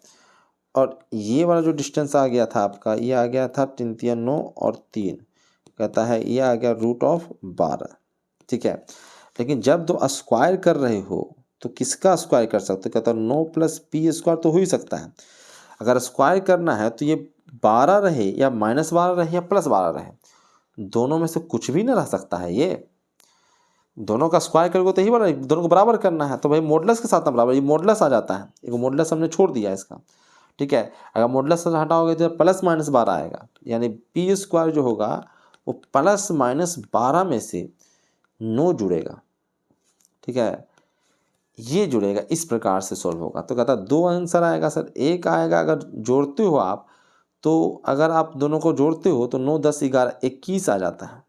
और ये वाला जो डिस्टेंस आ गया था आपका, ये आ गया था 3 3 9 और 3, कहता है ये आ गया √12, ठीक है। लेकिन जब दो स्क्वायर कर रहे हो तो किसका स्क्वायर कर सकते हो, कहता है 9 प्लस पी स्क्वायर तो हो ही सकता है। अगर स्क्वायर करना है तो ये 12 रहे या -12 रहे या +12 रहे, दोनों में से कुछ भी ना रह सकता है। ये दोनों का स्क्वायर करोगे तो यही वाला, दोनों को बराबर करना है तो भाई मॉडुलस के साथ ना बराबर, ये मॉडुलस आ जाता है, एक मॉडुलस हमने छोड़ दिया इसका, ठीक है। अगर मॉडुलस से हटाओगे तो प्लस माइनस 12 आएगा, यानी पी स्क्वायर जो होगा वो प्लस माइनस 12 में से 9 जुड़ेगा, ठीक है, ये जुड़ेगा, इस प्रकार से सॉल्व होगा। तो कहता है 2 आंसर आएगा सर, एक आएगा अगर जोड़ते हो आप, तो अगर आप दोनों को जोड़ते हो तो 9 10 11 21 आ जाता है,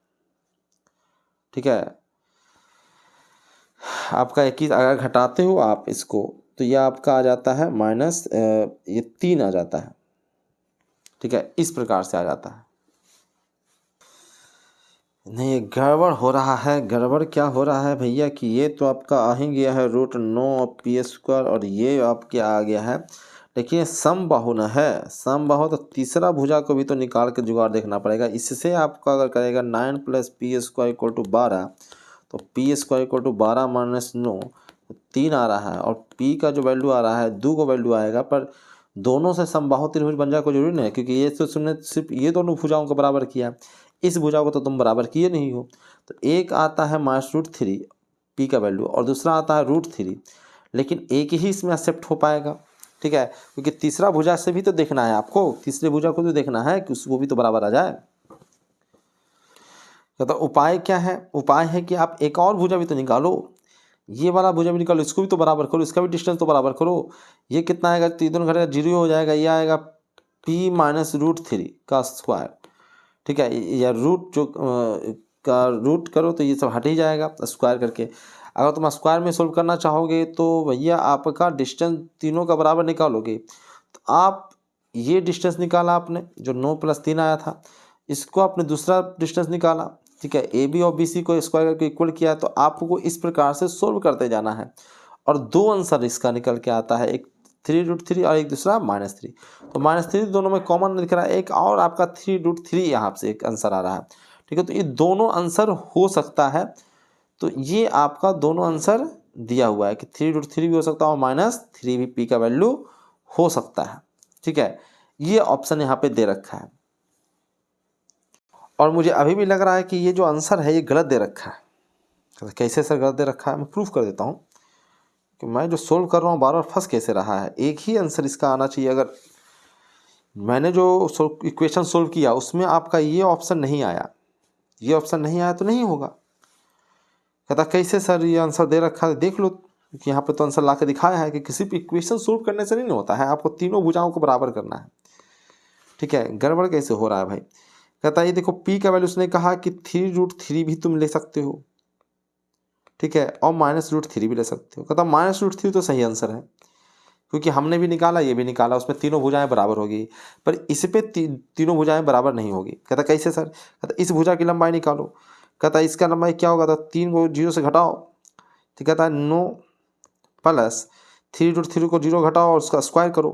ठीक है। आपका 21 अगर घटाते हो आप इसको तो यह आपका आ जाता है माइनस ये 3 आ जाता है, ठीक है, इस प्रकार से आ जाता है। नहीं गड़बड़ हो रहा है, गड़बड़ क्या हो रहा है भैया कि ये तो आपका आ ही गया है √9 पी स्क्वायर और ये आपके आ गया है, देखिए समबाहु न है, समबाहु तो तीसरा भुजा को भी तो निकाल के जुगाड़ देखना पड़ेगा। इससे आपका अगर करेगा 9 plus P square equal to 12, तो P square equal to 12 minus 9 3 आ रहा है, और पी का जो वैल्यू आ रहा है 2 को वैल्यू आएगा, पर दोनों से समबाहु त्रिभुज बन जाए कोई जरूरी नहीं है, क्योंकि ये तो तुमने सिर्फ ये दोनों भुजाओं को बराबर किया, इस भुजा को तो तुम बराबर किए नहीं हो। तो एक आता है -√3 पी का वैल्यू और दूसरा आता है √3, लेकिन एक ही इसमें एक्सेप्ट हो पाएगा, ठीक है, क्योंकि तीसरा भुजा से भी तो देखना है आपको, तीसरे भुजा को तो देखना है कि उसको भी तो बराबर आ जाए। तो उपाय क्या है, उपाय है कि आप एक और भुजा भी तो निकालो, ये वाला भुजा भी निकालो, इसको भी तो बराबर करो, इसका भी डिस्टेंस तो बराबर करो। ये कितना आएगा, 3 दोनों घटेगा 0 हो जाएगा, ये आएगा p माइनस √3 का स्क्वायर, ठीक है, या रूट जो का रूट करो तो ये सब हट ही जाएगा स्क्वायर करके। अगर तुम स्क्वायर में सोल्व करना चाहोगे तो भैया आपका डिस्टेंस तीनों का बराबर निकालोगे, तो आप ये डिस्टेंस निकाला आपने जो 9 + 3 आया था, इसको आपने दूसरा डिस्टेंस निकाला, ठीक है, ए बी और बी सी को स्क्वायर करके इक्वल किया, तो आपको इस प्रकार से सोल्व करते जाना है। और 2 आंसर इसका निकल के आता है, एक 3√3 और एक दूसरा -3, तो -3 दोनों में कॉमन दिख रहा है, एक और आपका 3√3 यहाँ से एक आंसर आ रहा है, ठीक है। तो ये दोनों आंसर हो सकता है, तो ये आपका दोनों आंसर दिया हुआ है कि 3√3 भी हो सकता है और -3 भी पी का वैल्यू हो सकता है, ठीक है, ये ऑप्शन यहाँ पे दे रखा है। और मुझे अभी भी लग रहा है कि ये जो आंसर है ये गलत दे रखा है। तो कैसे सर गलत दे रखा है, मैं प्रूफ कर देता हूँ कि मैं जो सोल्व कर रहा हूँ बार बार फंस कैसे रहा है। एक ही आंसर इसका आना चाहिए, अगर मैंने जो इक्वेशन सोल्व किया उसमें आपका ये ऑप्शन नहीं आया, ये ऑप्शन नहीं आया तो नहीं होगा। कहता कैसे सर, ये आंसर दे रखा है, देख लो कि यहाँ पे तो आंसर ला के दिखाया है कि किसी भी इक्वेशन सोल्व करने से नहीं होता है, आपको तीनों भुजाओं को बराबर करना है। ठीक है, गड़बड़ कैसे हो रहा है भाई। कहता है ये देखो पी का वैल्यू उसने कहा कि 3√3 भी तुम ले सकते हो, ठीक है, और -√3 भी ले सकते हो। कहता -√3 तो सही आंसर है, क्योंकि हमने भी निकाला ये भी निकाला, उसमें तीनों भुजाएं बराबर होगी, पर इस पे तीनों भुजाएं बराबर नहीं होगी। कहता कैसे सर। कहता इस भुजा की लंबाई निकालो। कहता इसका लंबाई क्या होगा, तो 3 को 0 से घटाओ, तो कहता है 9 प्लस 3√3 को 0 घटाओ और उसका स्क्वायर करो,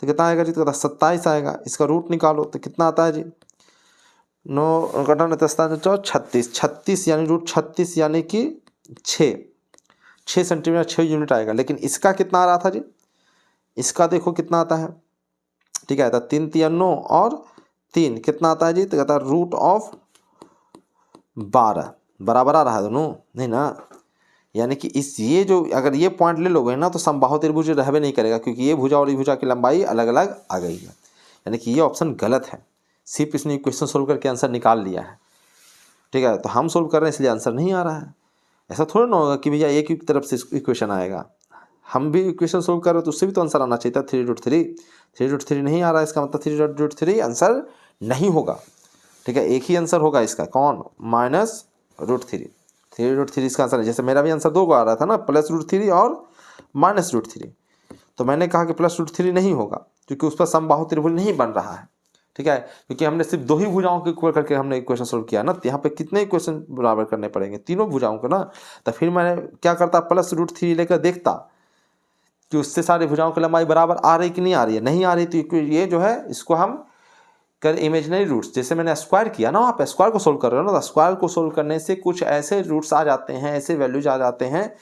तो कितना आएगा जी। तो कहता 27 आएगा। इसका रूट निकालो तो कितना आता है जी, 9 घटाना 36, 36 यानी √36 यानी कि 6 सेंटीमीटर 6 यूनिट आएगा। लेकिन इसका कितना आ रहा था जी, इसका देखो कितना आता है, ठीक है, तो 3 3 9 और 3 कितना आता है जी, तो कहता है √12 बराबर आ रहा है दोनों, नहीं ना। यानी कि इस ये जो अगर ये पॉइंट ले लोगे ना तो समबाहु त्रिभुज रहबे नहीं करेगा, क्योंकि ये भुजा और ये भुजा की लंबाई अलग अलग आ गई है। यानी कि ये ऑप्शन गलत है, सिर्फ इसने क्वेश्चन सोल्व करके आंसर निकाल लिया है। ठीक है, तो हम सोल्व कर रहे हैं इसलिए आंसर नहीं आ रहा है। ऐसा थोड़ा ना होगा कि भैया एक ही तरफ से इक्वेशन आएगा, हम भी इक्वेशन सोल्व कर रहे हो तो उससे भी तो आंसर आना चाहिए था 3√3। 3√3 नहीं आ रहा है, इसका मतलब 3√3 आंसर नहीं होगा। ठीक है, एक ही आंसर होगा इसका, कौन, -√3। 3√3 इसका आंसर है। जैसे मेरा भी आंसर 2 को आ रहा था ना, +√3 और -√3, तो मैंने कहा कि +√3 नहीं होगा क्योंकि उस पर समबाहु त्रिभुज नहीं बन रहा है। ठीक है, क्योंकि हमने सिर्फ 2 ही भुजाओं के इक्वल करके हमने इक्वेशन सोल्व किया ना, तो यहाँ पे कितने इक्वेशन बराबर करने पड़ेंगे, तीनों भुजाओं को ना। तो फिर मैंने क्या करता, +√3 लेकर देखता कि उससे सारी भुजाओं की लंबाई बराबर आ रही कि नहीं आ रही है। नहीं आ रही तो ये जो है इसको हम कर इमेजिनरी रूट्स, जैसे मैंने स्क्वायर किया ना, वहाँ पे स्क्वायर को सोल्व कर रहे हो ना, तो स्क्वायर को सोल्व करने से कुछ ऐसे रूट्स आ जाते हैं, ऐसे वैल्यूज आ जाते हैं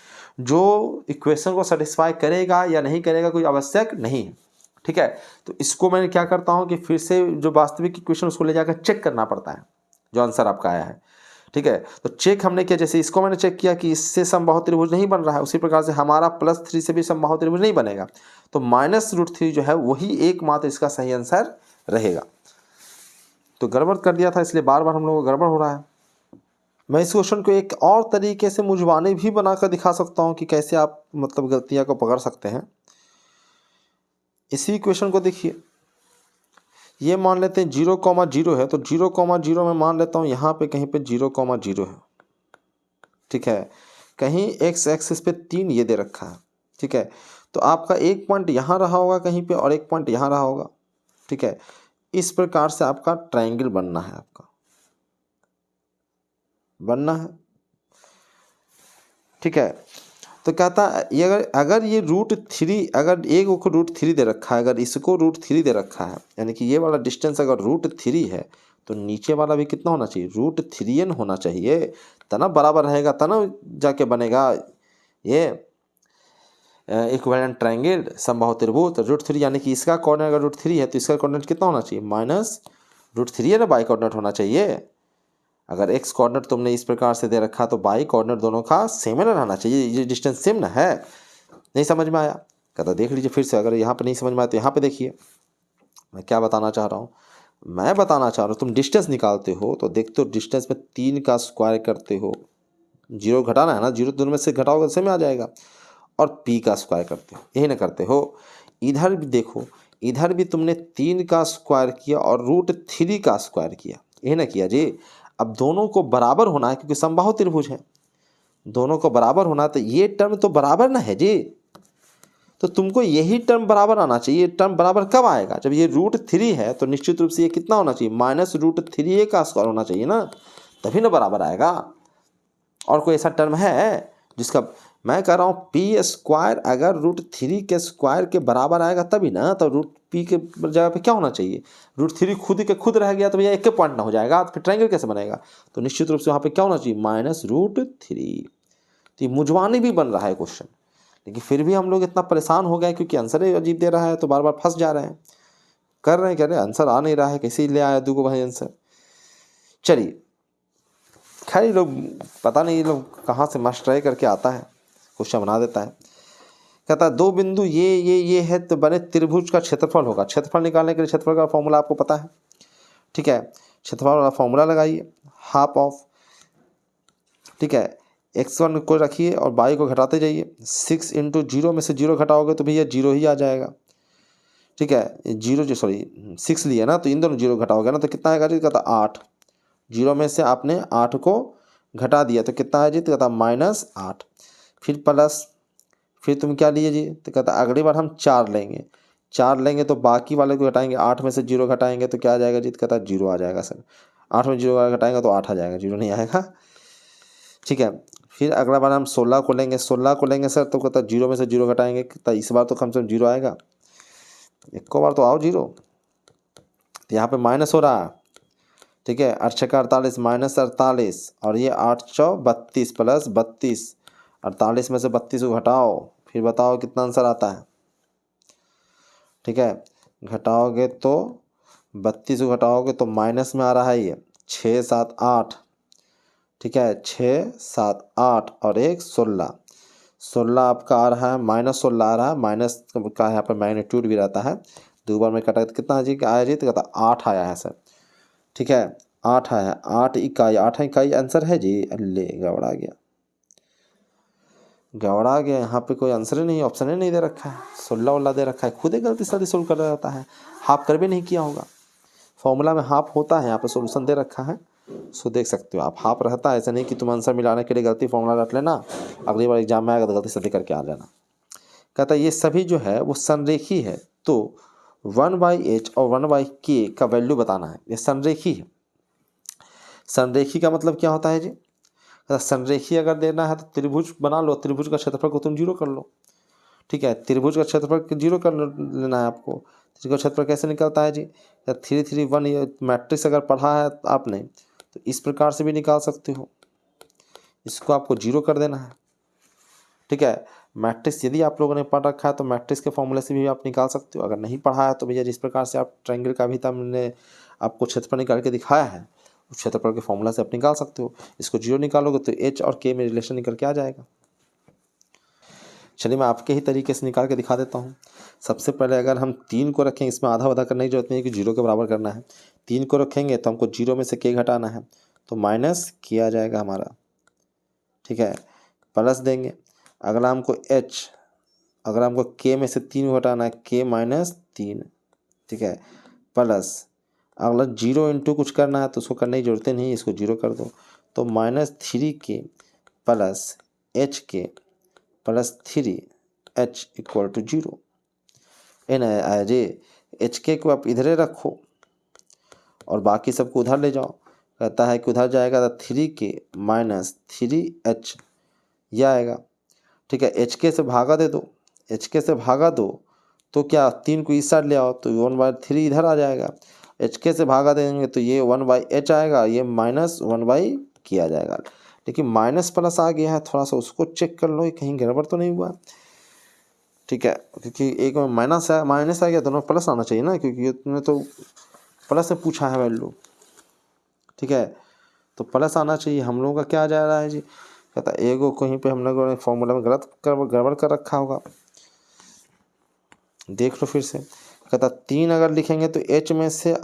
जो इक्वेशन को सेटिस्फाई करेगा या नहीं करेगा कोई आवश्यक नहीं है। ठीक है, तो इसको मैं क्या करता हूँ कि फिर से जो वास्तविक इक्वेशन उसको ले जाकर चेक करना पड़ता है जो आंसर आपका आया है। ठीक है, तो चेक हमने किया, जैसे इसको मैंने चेक किया कि इससे समबाहु त्रिभुज नहीं बन रहा है, उसी प्रकार से हमारा +3 से भी समबाहु त्रिभुज नहीं बनेगा, तो -√3 जो है वही एकमात्र इसका सही आंसर रहेगा। तो गड़बड़ कर दिया था, इसलिए बार बार हम लोगों को गड़बड़ हो रहा है। मैं इस क्वेश्चन को एक और तरीके से मुझवाने भी बनाकर दिखा सकता हूँ कि कैसे आप मतलब गलतियाँ को पकड़ सकते हैं। इसी क्वेश्चन को देखिए, ये मान लेते हैं 0,0 है, तो 0,0 में मान लेता हूँ यहाँ पे कहीं पे 0,0 है। ठीक है, कहीं x एक्सिस पे 3 ये दे रखा है। ठीक है, तो आपका एक पॉइंट यहाँ रहा होगा कहीं पे और एक पॉइंट यहाँ रहा होगा। ठीक है, इस प्रकार से आपका ट्रायंगल बनना है, आपका बनना है। ठीक है, तो कहता ये अगर ये √3, अगर एक को √3 दे रखा है, अगर इसको √3 दे रखा है, यानी कि ये वाला डिस्टेंस अगर √3 है, तो नीचे वाला भी कितना होना चाहिए, √3n होना चाहिए, तना बराबर रहेगा, तना जाके बनेगा ये इक्विवेलेंट ट्रायंगल समबाहु त्रिभुज। तो √3 यानी कि इसका कोऑर्डिनेट अगर √3 है तो इसका कोऑर्डिनेट कितना होना चाहिए, -√3 है ना, बाई कोऑर्डिनेट होना चाहिए। अगर x कोऑर्डिनेट तुमने इस प्रकार से दे रखा तो बाई कोऑर्डिनेट दोनों का सेम रहना चाहिए, ये डिस्टेंस सेम ना है। नहीं समझ में आया, कहता देख लीजिए फिर से, अगर यहाँ पे नहीं समझ में आया तो यहाँ पे देखिए मैं क्या बताना चाह रहा हूँ। मैं बताना चाह रहा हूँ तुम डिस्टेंस निकालते हो तो देखते हो डिस्टेंस में 3 का स्क्वायर करते हो, 0 घटाना है ना, 0 दोनों में से घटाओगे सेम आ जाएगा, और p का स्क्वायर करते हो, यही ना करते हो। इधर भी देखो, इधर भी तुमने 3 का स्क्वायर किया और √3 का स्क्वायर किया, यही ना किया जी। अब दोनों को बराबर होना है क्योंकि समबाहु त्रिभुज है, दोनों को बराबर होना, तो ये टर्म तो बराबर ना है जी, तो तुमको यही टर्म बराबर आना चाहिए। टर्म बराबर कब आएगा, जब ये √3 है तो निश्चित रूप से ये कितना होना चाहिए, -√3a का स्क्वायर होना चाहिए ना, तभी ना बराबर आएगा। और कोई ऐसा टर्म है जिसका, मैं कह रहा हूँ p² अगर √3 के स्क्वायर के बराबर आएगा तभी ना, तो √p के जगह पे क्या होना चाहिए, √3 खुद के खुद रह गया तो भैया एक के पॉइंट ना हो जाएगा, तो फिर ट्रायंगल कैसे बनेगा, तो निश्चित रूप से वहाँ पे क्या होना चाहिए, -√3। तो ये मुझवानी भी बन रहा है क्वेश्चन, लेकिन फिर भी हम लोग इतना परेशान हो गए क्योंकि आंसर ही अजीब दे रहा है, तो बार बार फंस जा रहे हैं, कर रहे हैं, कह रहे हैं आंसर आ नहीं रहा है, कैसे ले आया दूगो भाई आंसर। चलिए खैर, ये लोग पता नहीं ये लोग कहाँ से मास्टराई करके आता है, क्वेश्चन बना देता है। कहता है दो बिंदु ये है तो बने त्रिभुज का क्षेत्रफल होगा। क्षेत्रफल निकालने के लिए क्षेत्रफल का फॉर्मूला आपको पता है, ठीक है। क्षेत्रफल का फॉर्मूला लगाइए, हाफ ऑफ, ठीक है, x1 को रखिए और y को घटाते जाइए। 6 इंटू 0 में से 0 घटाओगे तो भैया 0 ही आ जाएगा, ठीक है। 0 जो सॉरी 6 लिया ना, तो इन दोनों 0 घटाओगे ना तो कितना आएगा जी, कहता 8। 0 में से आपने 8 को घटा दिया तो कितना है जी, तो कहता -8। फिर प्लस, फिर तुम क्या लिए जी, तो कहता अगली बार हम 4 लेंगे। 4 लेंगे तो बाकी वाले को घटाएंगे, 8 में से 0 घटाएंगे तो क्या आ जाएगा जी, तो कहता 0 आ जाएगा सर। 8 में 0 घटाएंगे तो 8 आ जाएगा, 0 नहीं आएगा, ठीक है। फिर अगला बार हम 16 को लेंगे, 16 को लेंगे सर तो कहता 0 में से 0 घटाएंगे, तो इस बार तो कम से कम 0 आएगा, एक बार तो आओ 0, तो यहाँ पे माइनस हो रहा है, ठीक है। 8 छक्का 48 -48 और ये 8 चौ 32 प्लस 32, 48 में से 32 को घटाओ, फिर बताओ कितना आंसर आता है, ठीक है। घटाओगे तो 32 को घटाओगे तो माइनस में आ रहा है ये 6 7 8, ठीक है। 6 7 8 और 1 16, 16 आपका आ रहा है, -16 आ रहा है, माइनस का यहाँ पर मैग्नीट्यूड भी रहता है, 2 बार में कटा तो कितना जी आया जी, तो कहता 8 आया है सर, ठीक है। 8 आया है, 8 इकाई, 8 इकाई आंसर है जी। अल्ले गड़बड़ा गया, गड़बड़ा गया, यहाँ पे कोई आंसर ही नहीं, ऑप्शन ही नहीं दे रखा है, 16 वल्ला दे रखा है, खुद ही गलती से सोल्व कर रहा होता है, हाफ कर भी नहीं किया होगा। फॉर्मूला में हाफ होता है, यहाँ पे सोल्यूशन दे रखा है, सो देख सकते हो आप, हाफ रहता है, ऐसा नहीं कि तुम आंसर मिलाने के लिए गलती फॉर्मूला रख लेना, अगली बार एग्जाम में आएगा तो गलती सही करके आ जाना। कहता है ये सभी जो है वो संरेखी है, तो 1/h और 1/k का वैल्यू बताना है। ये संरेखी है, संरेखी का मतलब क्या होता है जी, संरेखी अगर देना है तो त्रिभुज बना लो, त्रिभुज का क्षेत्रफल को तुम 0 कर लो, ठीक है। त्रिभुज का क्षेत्रफल 0 कर लेना है आपको। त्रिभुज का क्षेत्रफल कैसे निकलता है जी, 3 3 1, ये मैट्रिक्स अगर पढ़ा है आपने तो इस प्रकार से भी निकाल सकते हो, इसको आपको 0 कर देना है, ठीक है। मैट्रिक्स यदि आप लोगों ने पढ़ रखा है तो मैट्रिक्स के फॉर्मूले से भी आप निकाल सकते हो, अगर नहीं पढ़ा है तो भैया जिस प्रकार से आप ट्रायंगल का भी हमने आपको क्षेत्रफल निकाल के दिखाया है, उस क्षेत्रफल के फॉर्मूला से आप निकाल सकते हो। इसको 0 निकालोगे तो h और k में रिलेशन निकल के आ जाएगा। चलिए मैं आपके ही तरीके से निकाल के दिखा देता हूँ। सबसे पहले अगर हम 3 को रखें, इसमें आधा आधा करने की जरूरत नहीं है कि 0 के बराबर करना है। 3 को रखेंगे तो हमको 0 में से k घटाना है, तो माइनस k आ जाएगा हमारा, ठीक है। प्लस देंगे, अगला हमको h, अगर हमको k में से 3 घटाना है, k -3, ठीक है। प्लस अगला 0 इंटू कुछ करना है तो उसको करने की जरूरत नहीं, इसको 0 कर दो, तो -3k plus hk plus 3h equal to 0। एन अरे HK को आप इधरे रखो और बाकी सबको उधर ले जाओ। कहता है कि उधर जाएगा तो 3k माइनस 3h यह आएगा, ठीक है। HK से भागा दे दो, HK से भागा दो तो क्या 3 को इस साइड ले आओ तो 1/3 इधर आ जाएगा। HK से भागा देंगे तो ये 1/h आएगा, ये -1/k आ जाएगा। लेकिन माइनस प्लस आ गया है, थोड़ा सा उसको चेक कर लो कहीं गड़बड़ तो नहीं हुआ, ठीक है। क्योंकि एक में माइनस आ गया, दोनों प्लस आना चाहिए ना, क्योंकि तुमने तो प्लस से पूछा है वैल्यू, ठीक है। तो प्लस आना चाहिए, हम लोगों का क्या जा रहा है जी, कहता एगो कहीं पे हम लोगों ने फॉर्मूला में गड़बड़ कर रखा होगा, देख लो फिर से। कहता 3 अगर लिखेंगे तो h में से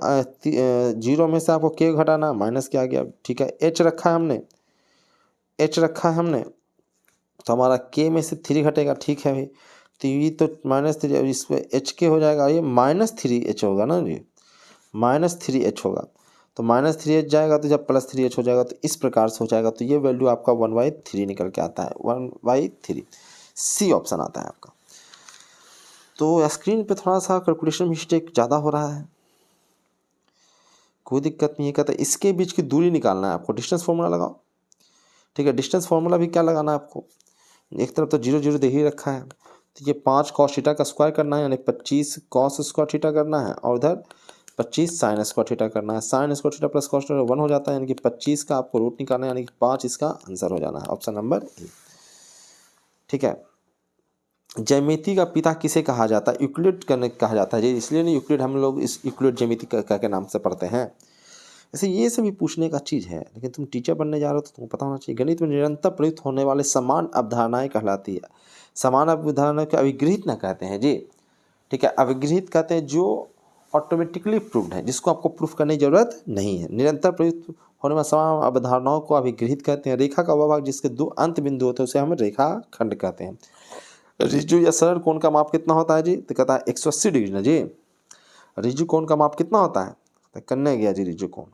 0 में से आपको k घटाना, माइनस क्या आ गया, ठीक है। h रखा है हमने, तो हमारा k में से 3 घटेगा, ठीक है भाई। तो ये तो -3, इस पर HK हो जाएगा, ये -3h होगा ना जी, -3h होगा, तो -3h जाएगा तो जब +3h हो जाएगा तो इस प्रकार से हो जाएगा, तो ये वैल्यू आपका 1/3 निकल के आता है, 1/3 सी ऑप्शन आता है आपका। तो स्क्रीन पे थोड़ा सा कैलकुलेशन मिस्टेक ज़्यादा हो रहा है, कोई दिक्कत नहीं है। कहता है इसके बीच की दूरी निकालना है आपको, डिस्टेंस फार्मूला लगाओ, ठीक है। डिस्टेंस फार्मूला भी क्या लगाना है आपको, एक तरफ तो 0 0 दे ही रखा है, तो ये 5 cos थीटा का स्क्वायर करना है, यानी 25 cos स्क्वायर थीटा करना है, और उधर 25 sin स्क्वायर थीटा करना है। sin square theta plus cos theta 1 हो जाता है, यानी कि 25 का आपको रूट निकालना है, यानी कि 5 इसका आंसर हो जाना है, ऑप्शन नंबर ए, ठीक है। ज्यामिति का पिता किसे कहा जाता है, यूक्लिड कहा जाता है, इसलिए नहीं यूक्लिड हम लोग इस यूक्लिड ज्यामिति के नाम से पढ़ते हैं। ऐसे ये सभी पूछने का चीज़ है, लेकिन तुम टीचर बनने जा रहे हो तो तुमको पता होना चाहिए। गणित में निरंतर प्रयुक्त होने वाले समान अवधारणाएं कहलाती है। समान अवधारणा को अभिगृहित ना कहते हैं जी, ठीक है। अभिगृहित कहते हैं जो ऑटोमेटिकली प्रूव्ड है, जिसको आपको प्रूफ करने की जरूरत नहीं है। निरंतर प्रयुक्त होने वाली समान अवधारणाओं को अभिगृहित कहते हैं। रेखा का वह भाग जिसके दो अंत बिंदु होते हैं उसे हम रेखा खंड कहते हैं। ऋजु या सरल कोण का माप कितना होता है जी, तो कहता है 180 डिग्री ना जी। ऋजु कोण का माप कितना होता है, तो करने गया जी ऋजु कोण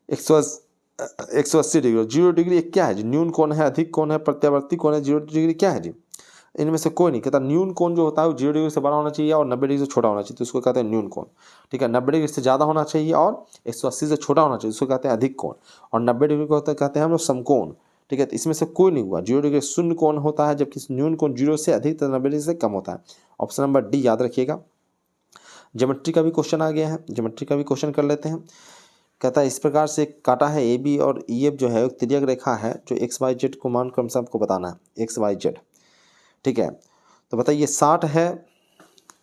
180 डिग्री। 0 डिग्री क्या है जी, न्यून कोण है, अधिक कोण है, प्रत्यावर्ती कोण है। 0 डिग्री क्या है जी, इनमें से कोई नहीं। कहता न्यून कोण जो होता है वो 0 डिग्री से बड़ा होना चाहिए और 90 डिग्री से छोटा होना चाहिए, तो उसको कहते हैं न्यून कोण, ठीक है। 90 डिग्री से ज़्यादा होना चाहिए और 180 से छोटा होना चाहिए, उसको कहते हैं अधिक कोण। और 90 डिग्री को कहते हैं हम लोग समकोण, ठीक है। तो इसमें से कोई नहीं हुआ। 0 डिग्री शून्य कोण होता है, जबकि न्यून कोण 0 से अधिक तथा 90 डिग्री से कम होता है। ऑप्शन नंबर डी याद रखिएगा। ज्योमेट्री का भी क्वेश्चन आ गया है, ज्योमेट्री का भी क्वेश्चन कर लेते हैं। कहता है इस प्रकार से काटा है ए बी और ई एफ जो है एक तिर्यक रेखा है जो एक्स वाई जेड को मान क्रम से आपको बताना है, एक्स वाई जेड, ठीक है। तो बताइए 60 है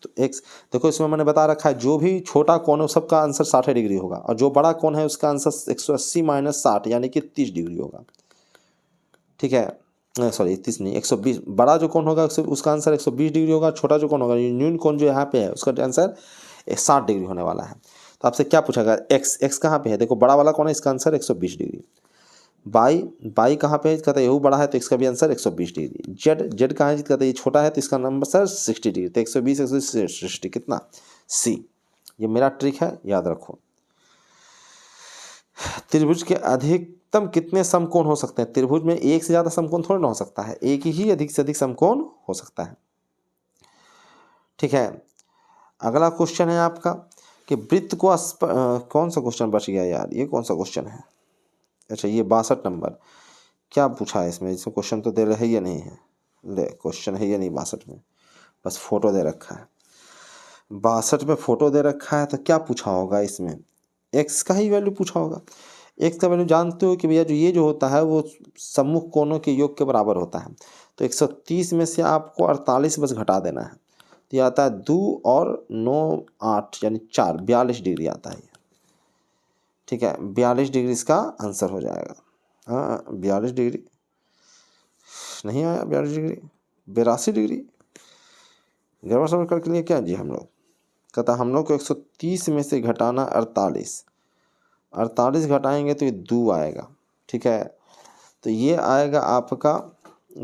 तो एक्स, देखो इसमें मैंने बता रखा है जो भी छोटा कोण है सबका आंसर 60 डिग्री होगा और जो बड़ा कोण है उसका आंसर 180 माइनस 60 यानी कि 30 डिग्री होगा, ठीक है। सॉरी 30 नहीं 120। बड़ा जो कोण होगा उसका आंसर 120 डिग्री होगा, छोटा जो कोण होगा न्यून कोण जो यहाँ पे है उसका आंसर 60 डिग्री होने वाला है। तो आपसे क्या पूछा गया, एक्स कहाँ पे है, देखो बड़ा वाला कौन है, इसका आंसर 120 डिग्री। बाई कहाँ पे है, कहता है यहू बड़ा है तो इसका भी आंसर 120 डिग्री। जेड कहाँ है, कहता है ये छोटा है तो इसका नंबर सर 60 डिग्री। तो 120 160 कितना, सी। ये मेरा ट्रिक है, याद रखो। त्रिभुज के अधिकतम कितने समकोण हो सकते हैं, त्रिभुज में एक से ज्यादा समकोण थोड़ा ना हो सकता है, एक ही अधिक से अधिक समकोण हो सकता है, ठीक है। अगला क्वेश्चन है आपका कि वृत्त को कौन सा क्वेश्चन बच गया यार, ये कौन सा क्वेश्चन है, अच्छा ये 62 नंबर। क्या पूछा है इसमें, इसमें क्वेश्चन तो दे रहे ही नहीं है, ले क्वेश्चन है या नहीं 62 में, बस फोटो दे रखा है। 62 में फोटो दे रखा है तो क्या पूछा होगा इसमें, एक्स का ही वैल्यू पूछा होगा। एक्स का वैल्यू जानते हो कि भैया जो ये जो होता है वो सम्मुख कोणों के योग के बराबर होता है। तो 130 में से आपको 48 बस घटा देना है, तो ये आता है 2 और 9 8 यानी 4 42 डिग्री आता है, ठीक है। 42 डिग्री इसका आंसर हो जाएगा। हाँ 42 डिग्री नहीं आया, 42 डिग्री 82 डिग्री गड़बड़ सबर करके लिए क्या जी हम लोग, कहता हम लोग को 130 में से घटाना 48 घटाएंगे तो ये 2 आएगा, ठीक है। तो ये आएगा आपका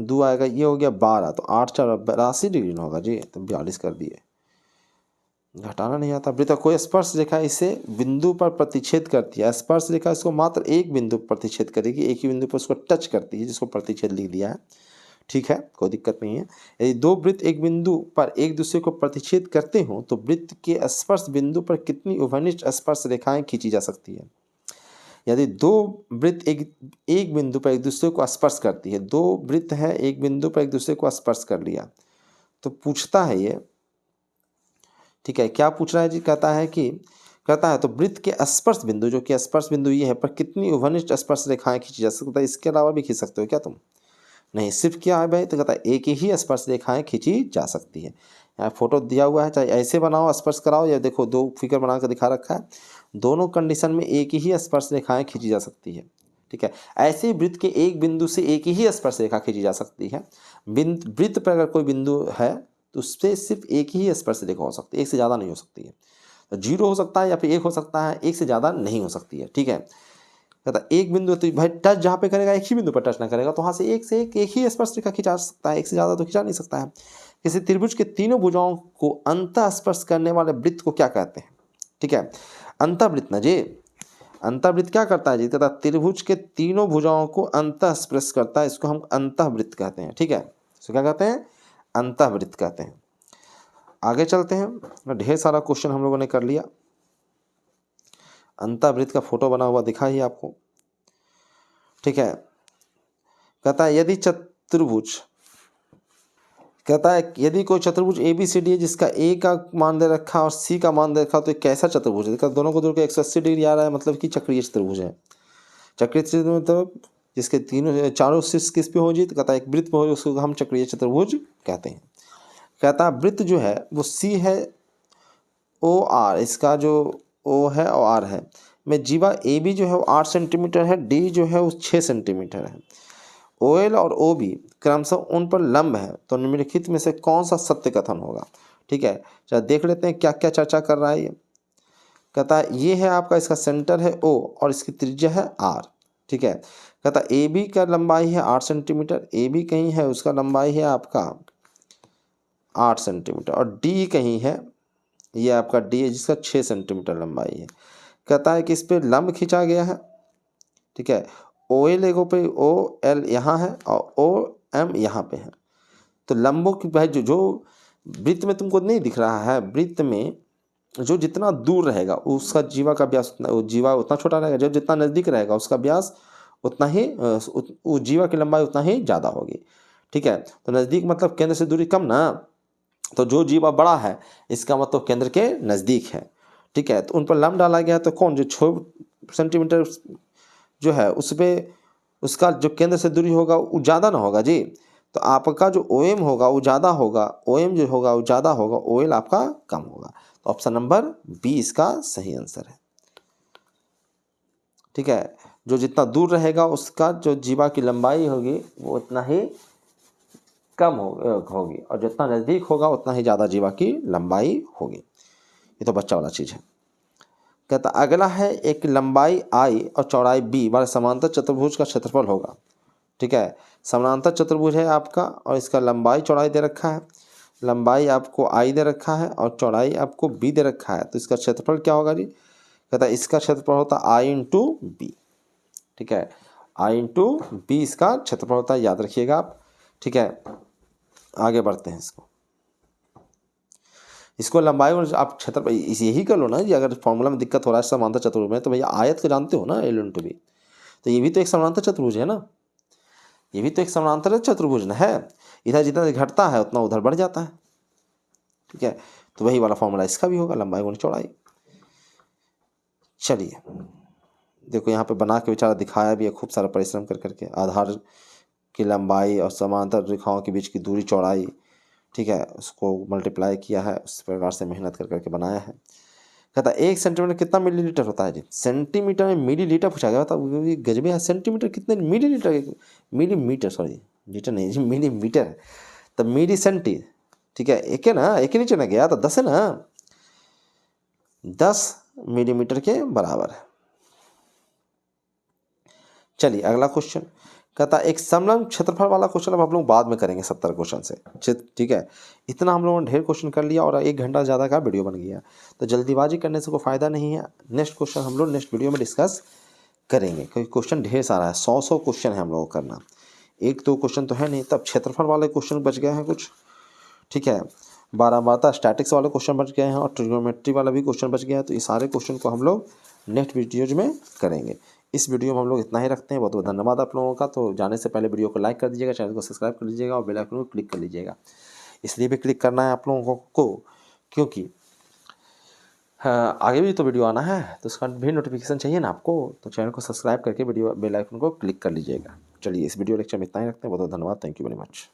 2 आएगा, ये हो गया 12, तो 8 4 82 डिग्री ना होगा जी, तो 42 कर दिए, घटाना नहीं आता। वृत्त कोई स्पर्श रेखा इसे बिंदु पर प्रतिच्छेद करती है, स्पर्श रेखा इसको मात्र एक बिंदु पर प्रतिच्छेद करेगी, एक ही बिंदु पर उसको टच करती है जिसको प्रतिच्छेद लिख दिया है, ठीक है, कोई दिक्कत नहीं है। यदि दो वृत्त एक बिंदु पर एक दूसरे को प्रतिच्छेद करते हो तो वृत्त के स्पर्श बिंदु पर कितनी उभयनिष्ठ स्पर्श रेखाएं खींची जा सकती है। यदि दो वृत्त एक बिंदु पर एक दूसरे को स्पर्श करती है, दो वृत्त है एक बिंदु पर एक दूसरे को स्पर्श कर लिया, तो पूछता है ये, ठीक है, क्या पूछ रहा है जी, कहता है तो वृत्त के स्पर्श बिंदु जो कि स्पर्श बिंदु ये है पर कितनी उभयनिष्ठ स्पर्श रेखाएं खींची जा सकती है, इसके अलावा भी खींच सकते हो क्या तुम, नहीं सिर्फ क्या है भाई, तो कहता है एक ही स्पर्श रेखाएं खींची जा सकती है। यहाँ फोटो दिया हुआ है, चाहे ऐसे बनाओ स्पर्श कराओ या देखो 2 फिगर बना कर दिखा रखा है, दोनों कंडीशन में एक ही स्पर्श रेखाएं खींची जा सकती है, ठीक है। ऐसे वृत्त के एक बिंदु से एक ही स्पर्श रेखा खींची जा सकती है। वृत्त पर अगर कोई बिंदु है तो उससे सिर्फ एक ही स्पर्श रेखा हो सकती है, एक से ज़्यादा नहीं हो सकती है। तो 0 हो सकता है या फिर 1 हो सकता है, एक से ज़्यादा नहीं हो सकती है, ठीक है। कहता एक बिंदु तो भाई टच जहाँ पे करेगा एक ही बिंदु पर टच ना करेगा, तो वहाँ से एक ही स्पर्श रेखा खींचा सकता है, एक से ज़्यादा तो खींचा नहीं सकता है। किसी त्रिभुज के तीनों भुजाओं को अंतः स्पर्श करने वाले वृत्त को क्या कहते हैं, ठीक है। अंतःवृत्त ना जी, अंतःवृत्त क्या करता है जी, कहता त्रिभुज के तीनों भुजाओं को अंतः स्पर्श करता है, इसको हम अंतःवृत्त कहते हैं, ठीक है। इसको क्या कहते हैं, अंतःवृत्त कहते हैं। आगे चलते हैं, ढेर सारा क्वेश्चन हम लोगों ने कर लिया। अंतःवृत्त का फोटो बना हुआ दिखा ही आपको, ठीक है। कहता है यदि चतुर्भुज, कहता है यदि कोई चतुर्भुज ABCD है जिसका A का मान दे रखा और C का मान दे रखा तो कैसा चतुर्भुज है, दोनों को जोड़ के 180 डिग्री आ रहा है, मतलब कि चक्रीय चतुर्भुज है। चक्रीय चतुर्भुज मतलब जिसके तीनों चारों शीर्ष किस पे हो जी, तो कहता है एक वृत्त पे हो, उसको हम चक्रीय चतुर्भुज कहते हैं। कहता है वृत्त जो है वो C है OR, इसका जो O है और R है, में जीवा AB जो है वो 8 सेंटीमीटर है, D जो है वो 6 सेंटीमीटर है। OL और OB क्रमशः उन पर लंब है तो निम्नलिखित में से कौन सा सत्य कथन होगा। ठीक है, चलो देख लेते हैं क्या क्या चर्चा कर रहा है ये। कहता है ये है आपका, इसका सेंटर है O और इसकी त्रिज्या है R। ठीक है, कहता है AB का लंबाई है 8 सेंटीमीटर, AB कहीं है उसका लंबाई है आपका 8 सेंटीमीटर, और D कहीं है, ये आपका D है जिसका 6 सेंटीमीटर लंबाई है। कहता है कि इस पर लंब खींचा गया है। ठीक है, OL एगो पे OL यहाँ है और OM यहाँ पे है। तो लंबों की भाई जो वृत्त में तुमको नहीं दिख रहा है, वृत्त में जो जितना दूर रहेगा उसका जीवा का व्यास जीवा उतना छोटा रहेगा, जो जितना नज़दीक रहेगा उसका व्यास उतना ही उस जीवा की लंबाई उतना ही ज़्यादा होगी। ठीक है, तो नज़दीक मतलब केंद्र से दूरी कम ना, तो जो जीवा बड़ा है इसका मतलब केंद्र के नज़दीक है। ठीक है, तो उन पर लंब डाला गया तो कौन जो 6 सेंटीमीटर जो है उस पर उसका जो केंद्र से दूरी होगा वो ज़्यादा ना होगा जी, तो आपका जो OM होगा वो ज़्यादा होगा, OM जो होगा वो ज़्यादा होगा, OL आपका कम होगा। तो ऑप्शन नंबर बी इसका सही आंसर है। ठीक है, जो जितना दूर रहेगा उसका जो जीवा की लंबाई होगी वो उतना ही कम होगी, और जितना नज़दीक होगा उतना ही ज़्यादा जीवा की लंबाई होगी। ये तो बच्चा वाला चीज़ है। कहता अगला है एक लंबाई I और चौड़ाई B वाले समांतर चतुर्भुज का क्षेत्रफल होगा। ठीक है, समानांतर चतुर्भुज है आपका और इसका लंबाई चौड़ाई दे रखा है, लंबाई आपको I दे रखा है और चौड़ाई आपको B दे रखा है, तो इसका क्षेत्रफल क्या होगा जी। कहता है इसका क्षेत्रफल होता है I इंटू बी। ठीक है, I इंटू बी इसका क्षेत्रफल होता है, याद रखिएगा आप। ठीक है, आगे बढ़ते हैं। इसको लंबाई और आप क्षेत्र यही कर लो ना जी। अगर फॉर्मूला में दिक्कत हो रहा है समांतर चतुर्भुज में तो भैया आयत को जानते हो ना, L इंटू बी, तो ये भी तो एक समांतर चतुर्भुज है ना, ये भी तो एक समांतर चतुर्भुज है। इधर जितना घटता है उतना उधर बढ़ जाता है। ठीक है, तो वही वाला फॉर्मूला इसका भी होगा, लंबाई गुणा चौड़ाई। चलिए देखो यहाँ पे बना के बेचारा दिखाया भी है खूब सारा परिश्रम कर करके, आधार की लंबाई और समांतर रेखाओं के बीच की दूरी चौड़ाई। ठीक है, उसको मल्टीप्लाई किया है, उस प्रकार से मेहनत कर करके बनाया है। कहता है 1 सेंटीमीटर कितना मिलीलीटर होता है जी। सेंटीमीटर में मिलीलीटर पूछा गया था, गजबे है। सेंटीमीटर कितने मिलीलीटर, मिलीमीटर सॉरी लीटर नहीं जी, मिलीमीटर है तो मिली सेंटी। ठीक है, एक है ना, एक ही नीचे ना गया तो 10 है ना, 10 मिलीमीटर के बराबर है। चलिए अगला क्वेश्चन कहता है एक समलंब क्षेत्रफल वाला क्वेश्चन अब हम लोग बाद में करेंगे 70 क्वेश्चन से। ठीक है, इतना हम लोगों ने ढेर क्वेश्चन कर लिया और 1 घंटा ज़्यादा का वीडियो बन गया, तो जल्दीबाजी करने से कोई फ़ायदा नहीं है। नेक्स्ट क्वेश्चन हम लोग नेक्स्ट वीडियो में डिस्कस करेंगे, क्योंकि क्वेश्चन ढेर सारा है, 100 क्वेश्चन है हम लोगों को करना, 1-2 क्वेश्चन तो है नहीं। तब क्षेत्रफल वाले क्वेश्चन बच गए हैं कुछ। ठीक है, बारंबारता स्टैटिक्स वाले क्वेश्चन बच गए हैं और ट्रिग्नोमेट्री वाला भी क्वेश्चन बच गया है। तो ये सारे क्वेश्चन को हम लोग नेक्स्ट वीडियोज में करेंगे। इस वीडियो में हम लोग इतना ही रखते हैं। बहुत बहुत धन्यवाद आप लोगों का। तो जाने से पहले वीडियो को लाइक कर दीजिएगा, चैनल को सब्सक्राइब कर लीजिएगा और बेल आइकन को क्लिक कर लीजिएगा। इसलिए भी क्लिक करना है आप लोगों को क्योंकि आगे भी तो वीडियो आना है, तो उसका भी नोटिफिकेशन चाहिए ना आपको, तो चैनल को सब्सक्राइब करके वीडियो बेल आइकन को क्लिक कर लीजिएगा। चलिए इस वीडियो लेक्चर में इतना ही रखते हैं। बहुत बहुत धन्यवाद। Thank you very much.